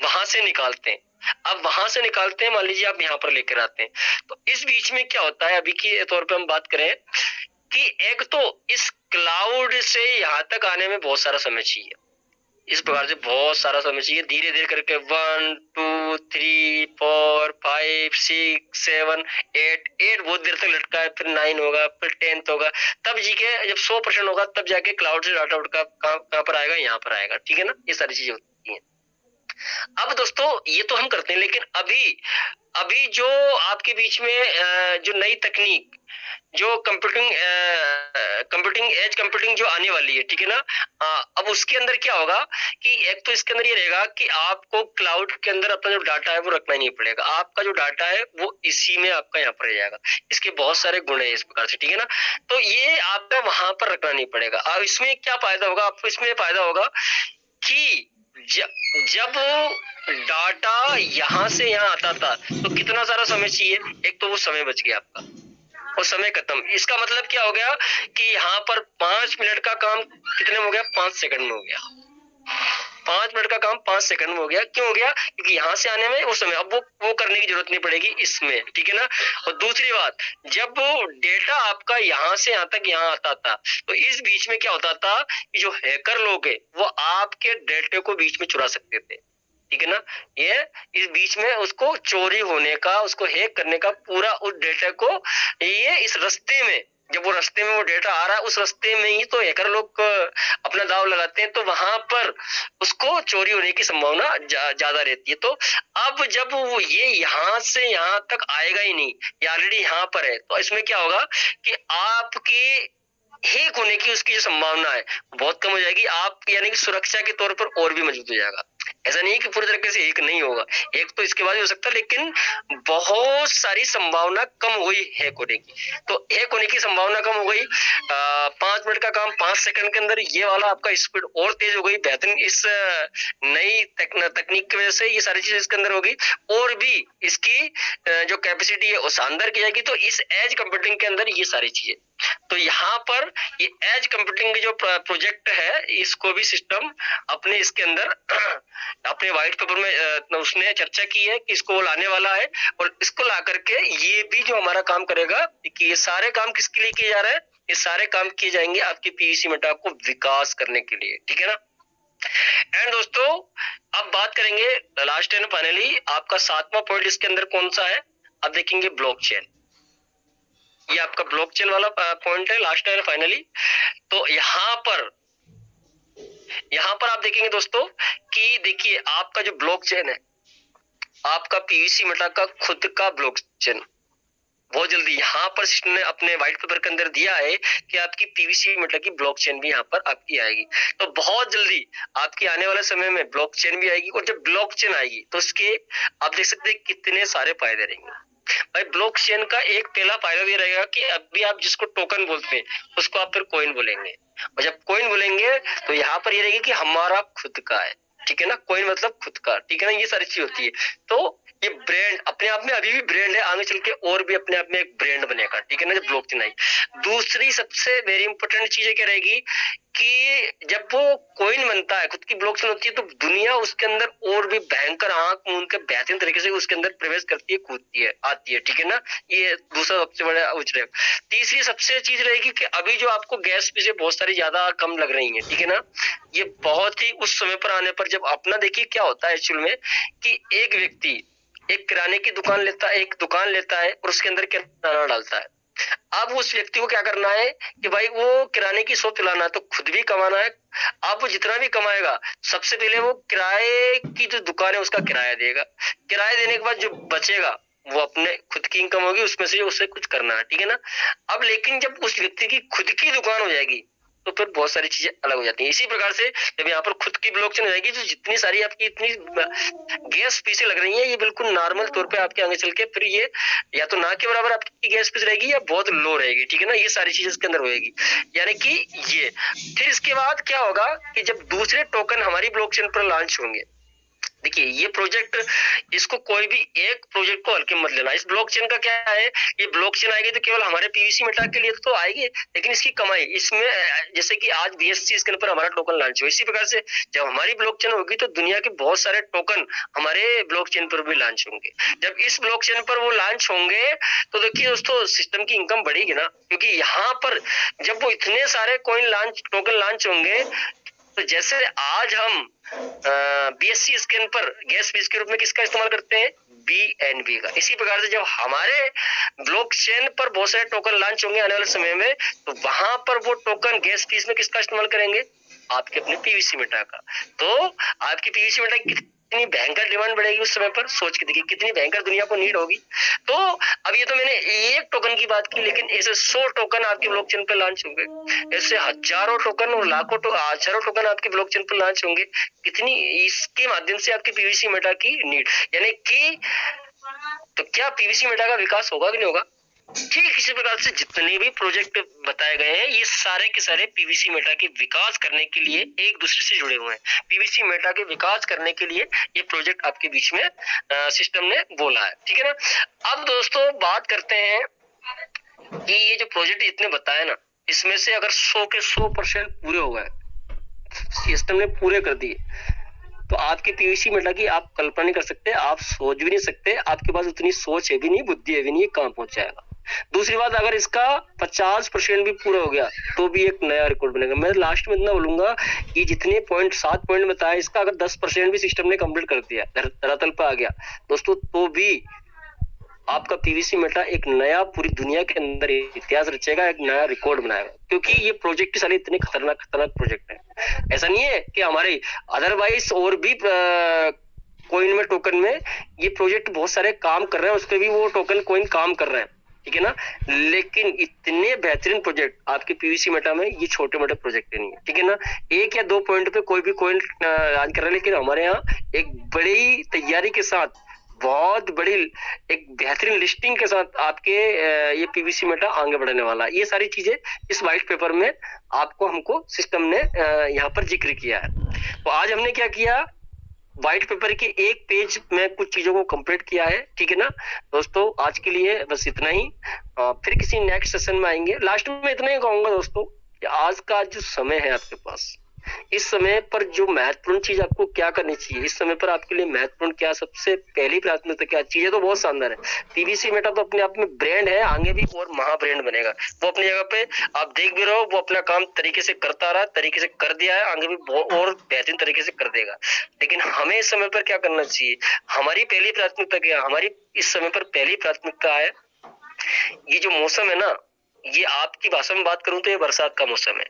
वहां से निकालते हैं। अब वहां से निकालते हैं, मान लीजिए आप यहाँ पर लेकर आते हैं, तो इस बीच में क्या होता है, अभी के तौर पे हम बात करें कि एक तो इस क्लाउड से यहाँ तक आने में बहुत सारा समय चाहिए, इस प्रकार से बहुत सारा समय चाहिए। धीरे धीरे करके 1 2 3 4 5 6 7 8 बहुत देर तक लटका है, फिर 9 होगा, फिर 10 होगा, तब जी के जब 100% होगा तब जाके क्लाउड से डाटा उठा कहाँ पर आएगा, यहाँ पर आएगा, ठीक है ना। ये सारी चीजें होती हैं। अब दोस्तों ये तो हम करते हैं, लेकिन अभी अभी जो आपके बीच में जो नई तकनीक जो कंप्यूटिंग एज कंप्यूटिंग जो आने वाली है, ठीक है ना। अब उसके अंदर क्या होगा कि एक तो इसके अंदर ये रहेगा कि आपको क्लाउड के अंदर अपना जो डाटा है वो रखना नहीं पड़ेगा, आपका जो डाटा है वो इसी में आपका यहाँ पर रह जाएगा। इसके बहुत सारे गुण है इस प्रकार से, ठीक है ना। तो ये आपका वहां पर रखना नहीं पड़ेगा। अब इसमें क्या फायदा होगा आपको, इसमें फायदा होगा कि जब डाटा यहां से यहाँ आता था तो कितना सारा समय चाहिए, एक तो वो समय बच गया आपका और समय खत्म। इसका मतलब क्या हो गया कि यहाँ पर 5 मिनट का काम कितने में हो गया, 5 सेकंड में हो गया। 5 मिनट का काम 5 सेकंड में हो गया। क्यों हो गया, क्योंकि यहाँ से आने में वो समय, अब वो करने की जरूरत नहीं पड़ेगी इसमें, ठीक है ना। और दूसरी बात, जब वो डेटा आपका यहाँ से यहाँ तक यहाँ आता था तो इस बीच में क्या होता था कि जो हैकर लोग है वो आपके डेटे को बीच में चुरा सकते थे, ठीक है ना। ये इस बीच में उसको चोरी होने का, उसको हैक करने का पूरा उस डेटा को, ये इस रास्ते में जब वो रास्ते में वो डेटा आ रहा है उस रास्ते में ही तो हैकर लोग अपना दाव लगाते हैं, तो वहां पर उसको चोरी होने की संभावना ज्यादा रहती है। तो अब जब वो ये यहाँ से यहाँ तक आएगा ही नहीं, ये ऑलरेडी यहाँ पर है, तो इसमें क्या होगा कि आपकी हैक होने की उसकी जो संभावना है बहुत कम हो जाएगी। आप यानी कि सुरक्षा के तौर पर और भी मजबूत हो जाएगा। ऐसा नहीं है कि पूरी तरीके से एक नहीं होगा, एक तो इसके बाद हो सकता है, लेकिन बहुत सारी संभावना कम हुई हैक होने की। तो हैक होने की संभावना कम हो गई, 5 मिनट का काम 5 सेकंड के अंदर, ये वाला आपका स्पीड और तेज हो गई बेहतरीन इस नई तकनीक की वजह से ये सारी चीजें इसके अंदर होगी, और भी इसकी जो कैपेसिटी है वो शानदार की जाएगी। तो इस एज कंप्यूटिंग के अंदर ये सारी चीजें, तो यहाँ पर ये एज कंप्यूटिंग जो प्रोजेक्ट है इसको भी सिस्टम अपने इसके अंदर अपने व्हाइट पेपर में उसने चर्चा की है कि इसको लाने वाला है, और इसको ला करके ये भी जो हमारा काम करेगा कि ये सारे काम किसके लिए किए जा रहे हैं, ये सारे काम किए जाएंगे आपकी पीवीसी मेटा को विकास करने के लिए, ठीक है ना। एंड दोस्तों अब बात करेंगे लास्ट एंड फाइनली आपका 7वां पॉइंट इसके अंदर कौन सा है, अब देखेंगे ब्लॉकचेन। ये आपका ब्लॉकचेन वाला पॉइंट है लास्ट एंड फाइनली। तो यहाँ पर आप देखेंगे दोस्तों कि देखिए आपका जो ब्लॉकचेन है आपका पीवीसी मेटा का खुद का ब्लॉकचेन बहुत जल्दी यहाँ पर सिस्टम ने अपने व्हाइट पेपर के अंदर दिया है कि आपकी पीवीसी मेटा की ब्लॉकचेन भी यहाँ पर आपकी आएगी। तो बहुत जल्दी आपकी आने वाले समय में ब्लॉकचेन भी आएगी, और जब ब्लॉकचेन आएगी तो उसके आप देख सकते हैं कितने सारे फायदे रहेंगे। भाई ब्लॉकचेन का एक पहला फायदा ये रहेगा कि अभी आप जिसको टोकन बोलते हैं उसको आप फिर कॉइन बोलेंगे, और जब कॉइन बोलेंगे तो यहाँ पर ये रहेगी कि हमारा खुद का है, ठीक है ना। कॉइन मतलब खुद का, ठीक है ना। ये सारी चीज होती है। तो ये ब्रांड अपने आप में अभी भी ब्रांड है, आगे चल के और भी अपने आप में एक ब्रांड बनेगा, ठीक है ना, जब ब्लॉकचेन आई। दूसरी सबसे वेरी इंपॉर्टेंट चीज क्या रहेगी कि जब वो कॉइन बनता है, खुद की ब्लॉकचेन होती है, तो दुनिया उसके अंदर और भी भयंकर आंख मूंद के बेहतरीन तरीके से उसके अंदर प्रवेश करती है, कूदती है, आती है, ठीक है ना। ये दूसरा सबसे बड़ा उच्च। तीसरी सबसे चीज रहेगी कि अभी जो आपको गैस फीस बहुत सारी ज्यादा कम लग रही है, ठीक है ना, ये बहुत ही उस समय पर आने पर जब अपना देखिए क्या होता है एक्चुअल में कि एक व्यक्ति एक किराने की दुकान लेता है, एक दुकान लेता है और उसके अंदर किराना डालता है। अब उस व्यक्ति को क्या करना है कि भाई वो किराने की शॉप चलाना है तो खुद भी कमाना है। अब वो जितना भी कमाएगा सबसे पहले वो किराए की जो दुकान है उसका किराया देगा, किराया देने के बाद जो बचेगा वो अपने खुद की इनकम होगी, उसमें से उसे कुछ करना है, ठीक है ना। अब लेकिन जब उस व्यक्ति की खुद की दुकान हो जाएगी तो फिर बहुत सारी चीजें अलग हो जाती हैं। इसी प्रकार से जब यहाँ पर खुद की ब्लॉकचेन हो जाएगी तो जितनी सारी आपकी इतनी गैस फीसें लग रही हैं ये बिल्कुल नॉर्मल तौर पे आपके आगे चल के फिर ये या तो ना के बराबर आपकी गैस फीस रहेगी या बहुत लो रहेगी, ठीक है ना। ये सारी चीजें इसके अंदर होगी, यानी कि ये फिर इसके बाद क्या होगा कि जब दूसरे टोकन हमारी ब्लॉकचेन पर लॉन्च होंगे, देखिए ये प्रोजेक्ट, इसको कोई भी एक प्रोजेक्ट को हल्के मत लेना। इस ब्लॉकचेन का क्या है, ये ब्लॉकचेन आएगी तो केवल हमारे पीवीसी मेटा के लिए तो आएगी, लेकिन इसकी कमाई इसमें जैसे कि आज बीएससी इसके ऊपर हमारा टोकन लॉन्च हुआ, इसी प्रकार से जब हमारी ब्लॉकचेन होगी तो दुनिया के बहुत सारे टोकन हमारे ब्लॉकचेन पर भी लॉन्च होंगे। जब इस ब्लॉकचेन पर वो लॉन्च होंगे तो देखिए दोस्तों सिस्टम की इनकम बढ़ेगी ना, क्योंकि यहाँ पर जब वो इतने सारे कॉइन लॉन्च टोकन लॉन्च होंगे तो जैसे आज हम बीएससी स्कैन पर गैस फीस के रूप में किसका इस्तेमाल करते हैं, बीएनबी का। इसी प्रकार से जब हमारे ब्लॉकचेन पर बहुत सारे टोकन लॉन्च होंगे आने वाले समय में तो वहां पर वो टोकन गैस फीस में किसका इस्तेमाल करेंगे, आपके अपने पीवीसी मेटा का। तो आपकी पीवीसी मेटा कितनी भयंकर डिमांड बढ़ेगी उस समय पर, सोच के देखिए कितनी भयंकर दुनिया को नीड होगी। तो अब ये तो मैंने एक टोकन की बात की, लेकिन ऐसे 100 टोकन आपके ब्लॉकचेन पर लॉन्च होंगे, ऐसे हजारों टोकन और लाखों हजारों टोकन आपके ब्लॉकचेन पर लॉन्च होंगे। कितनी इसके माध्यम से आपकी पीवीसी मेटा की नीड, यानी कि तो क्या पीवीसी मेटा का विकास होगा कि नहीं होगा। ठीक इसी प्रकार से जितने भी प्रोजेक्ट बताए गए हैं ये सारे के सारे पीवीसी मेटा के विकास करने के लिए एक दूसरे से जुड़े हुए हैं। पीवीसी मेटा के विकास करने के लिए ये प्रोजेक्ट आपके बीच में सिस्टम ने बोला है, ठीक है ना। अब दोस्तों बात करते हैं कि ये जो प्रोजेक्ट इतने बताए ना, इसमें से अगर 100 के 100% पूरे हो गए, सिस्टम ने पूरे कर दिए, तो आपके पीवीसी मेटा की आप कल्पना नहीं कर सकते, आप सोच भी नहीं सकते, आपके पास उतनी सोच है भी नहीं, बुद्धि है भी नहीं, कहां पहुंच जाएगा। दूसरी बात, अगर इसका 50% भी पूरा हो गया तो भी एक नया रिकॉर्ड बनेगा। मैं लास्ट में इतना बोलूंगा कि जितने 7 पॉइंट बताया, इसका अगर 10% भी सिस्टम ने कंप्लीट कर दिया, धरातल पर आ गया दोस्तों, तो भी आपका पीवीसी मेटा एक नया पूरी दुनिया के अंदर इतिहास रचेगा, एक नया रिकॉर्ड बनाएगा। क्योंकि ये प्रोजेक्ट साले इतने खतरनाक प्रोजेक्ट है। ऐसा नहीं है कि हमारे अदरवाइज और भी कॉइन में टोकन में ये प्रोजेक्ट बहुत सारे काम कर रहे हैं, उस पर भी वो टोकन कॉइन काम कर रहे हैं, ठीक है ना। लेकिन इतने बेहतरीन प्रोजेक्ट आपके पीवीसी मेटा में ये छोटे मोटे प्रोजेक्ट नहीं है, ठीक है ना। 1 या 2 पॉइंट पे कोई भी कॉइन राज कर रहा है, लेकिन हमारे यहाँ एक बड़ी तैयारी के साथ, बहुत बड़ी एक बेहतरीन लिस्टिंग के साथ आपके ये पीवीसी मेटा आगे बढ़ने वाला है। ये सारी चीजें इस व्हाइट पेपर में आपको हमको सिस्टम ने यहाँ पर जिक्र किया है। तो आज हमने क्या किया, व्हाइट पेपर के एक पेज में कुछ चीजों को कंप्लीट किया है, ठीक है ना दोस्तों। आज के लिए बस इतना ही, फिर किसी नेक्स्ट सेशन में आएंगे। लास्ट में इतना ही कहूंगा दोस्तों कि आज का जो समय है आपके पास, इस समय पर जो महत्वपूर्ण चीज आपको क्या करनी चाहिए, इस समय पर आपके लिए महत्वपूर्ण क्या, सबसे पहली प्राथमिकता क्या, चीजें तो बहुत शानदार है। पीवीसी मेटा तो अपने आप में ब्रांड है, आगे भी और महा ब्रांड बनेगा। वो अपनी जगह पे आप देख भी रहो, वो अपना काम तरीके से करता रहा, तरीके से कर दिया है, आगे भी और बेहतरीन तरीके से कर देगा। लेकिन हमें इस समय पर क्या करना चाहिए, हमारी पहली प्राथमिकता क्या, हमारी इस समय पर पहली प्राथमिकता है, ये जो मौसम है ना, ये आपकी भाषा में बात करूं तो ये बरसात का मौसम है।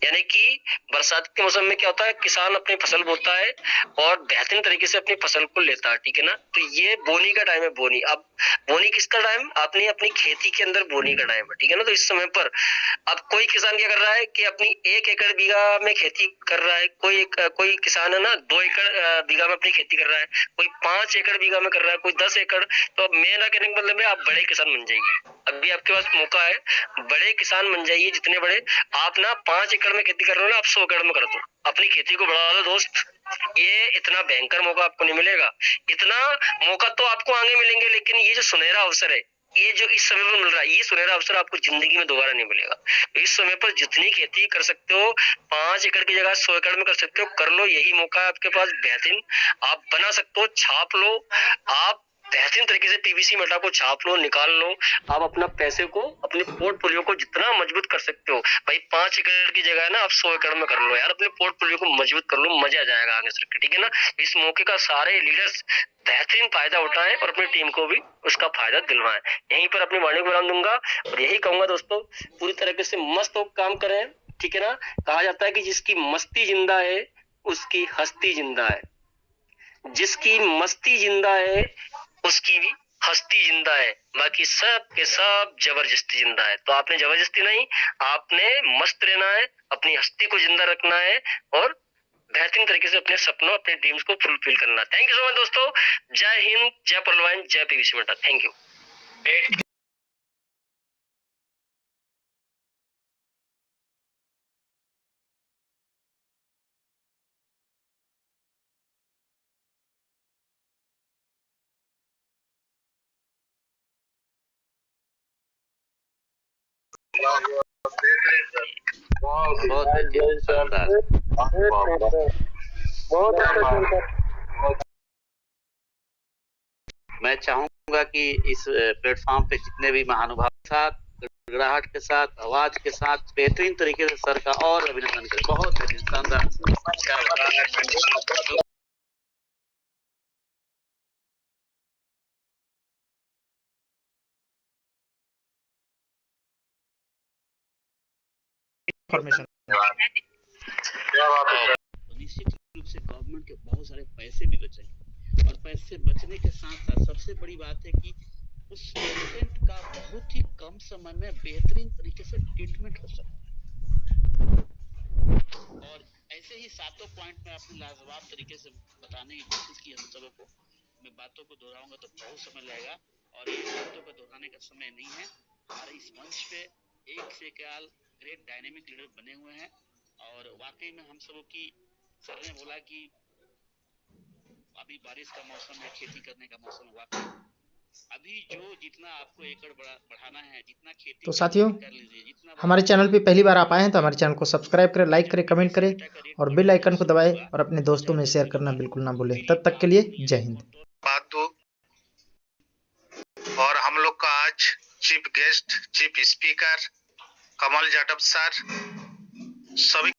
यानी कि बरसात के मौसम में क्या होता है, किसान अपनी फसल बोता है और बेहतरीन तरीके से अपनी फसल को लेता है, ठीक है ना। तो ये बोनी का टाइम है, बोनी। अब बोनी किसका टाइम, आपने अपनी खेती के अंदर बोनी का टाइम है, ठीक है ना। तो इस समय पर अब कोई किसान क्या कर रहा है कि अपनी 1 एकड़ बीघा में खेती कर रहा है, कोई किसान है ना 2 एकड़ बीघा में अपनी खेती कर रहा है, कोई 5 एकड़ बीघा में कर रहा है, कोई 10 एकड़। तो अब मेरा कहने का मतलब है आप बड़े किसान बन जाइए, अभी आपके पास मौका है, बड़े किसान बन जाइए। जितने बड़े आप ना 5 एकड़ में खेती कर रहे हो ना, आप 100 एकड़ में कर दो, अपनी खेती को बढ़ा दो दोस्त। ये इतना भयंकर मौका आपको नहीं मिलेगा, इतना मौका तो आपको आगे मिलेंगे, लेकिन ये जो सुनहरा अवसर है, ये जो इस समय पर मिल रहा है, ये सुनहरा अवसर आपको जिंदगी में दोबारा नहीं मिलेगा। तो इस समय पर जितनी खेती कर सकते हो, 5 एकड़ की जगह 100 एकड़ में कर सकते हो, कर लो। यही मौका है आपके पास बेहतरीन, आप बना सकते हो, छाप लो। आप बेहतरीन तरीके से पीवीसी मेटा को छाप लो, निकाल लो। आप अपना पैसे को, अपने पोर्टफोलियो को जितना मजबूत कर सकते हो भाई, 5 एकड़ की जगह है ना आप 100 एकड़ में कर लो यार, अपने पोर्टफोलियो को मजबूत कर लो, मजा आ जाएगा आगे चल के, ठीक है ना। इस मौके का सारे लीडर्स बेहतरीन फायदा उठाएं और अपनी टीम को भी उसका फायदा दिलवाएं। यहीं पर अपनी वाणी को विराम दूंगा और यही कहूंगा दोस्तों, पूरी तरीके से मस्त होकर काम करें, ठीक है ना। कहा जाता है कि जिसकी मस्ती जिंदा है उसकी हस्ती जिंदा है, जिसकी मस्ती जिंदा है उसकी भी हस्ती जिंदा है, बाकी सब के सब जबरदस्ती जिंदा है। तो आपने जबरदस्ती नहीं, आपने मस्त रहना है, अपनी हस्ती को जिंदा रखना है और बेहतरीन तरीके से अपने सपनों, अपने ड्रीम्स को फुलफिल करना है। थैंक यू सो मच दोस्तों। जय हिंद, जय परलवाइन, जय पीवीसी मेटा। Thank you. बहुत शानदार। मैं चाहूंगा कि इस प्लेटफॉर्म पे जितने भी महानुभाव साथ, गड़गड़ाहट के साथ, आवाज के साथ बेहतरीन तरीके से सर का और अभिनंदन करें। बहुत बेहतरीन, शानदार। क्या बात है। इंफॉर्मेशन। तो निश्चित रूप से गवर्नमेंट के बहुत सारे पैसे भी बचेंगे और पैसे बचने के साथ साथ सबसे बड़ी बात है कि उस पेशेंट का बहुत ही कम समय में बेहतरीन तरीके से ट्रीटमेंट हो सकता है। और ऐसे ही 7 पॉइंट में आपने लाजवाब तरीके से बताने की कोशिश की हम सबों को। मैं बातों को दोहराऊंगा तो बहुत समय लगेगा और ये बातों को दोहराने का समय नहीं है। हमारे इस मंच पे एक से एक ग्रेट डायनेमिक लीडर बने हुए हैं और वाकई में हम सबों की, सर ने बोला कि अभी बारिश का मौसम है, खेती करने का मौसम है। वाकई अभी जो जितना आपको एकड़ बढ़ाना है, जितना खेती तो साथियों, कर लीजिए, जितना हमारे चैनल पे पहली बार आप आए हैं तो हमारे चैनल को सब्सक्राइब करें, लाइक करें, कमेंट करें और बेल आइकन को दबाएं और अपने दोस्तों में शेयर करना बिल्कुल ना भूलें। तब तक के लिए जय हिंद। बात दो। और हम लोग का आज चीफ गेस्ट, चीफ स्पीकर कमल जाटव सर, सभी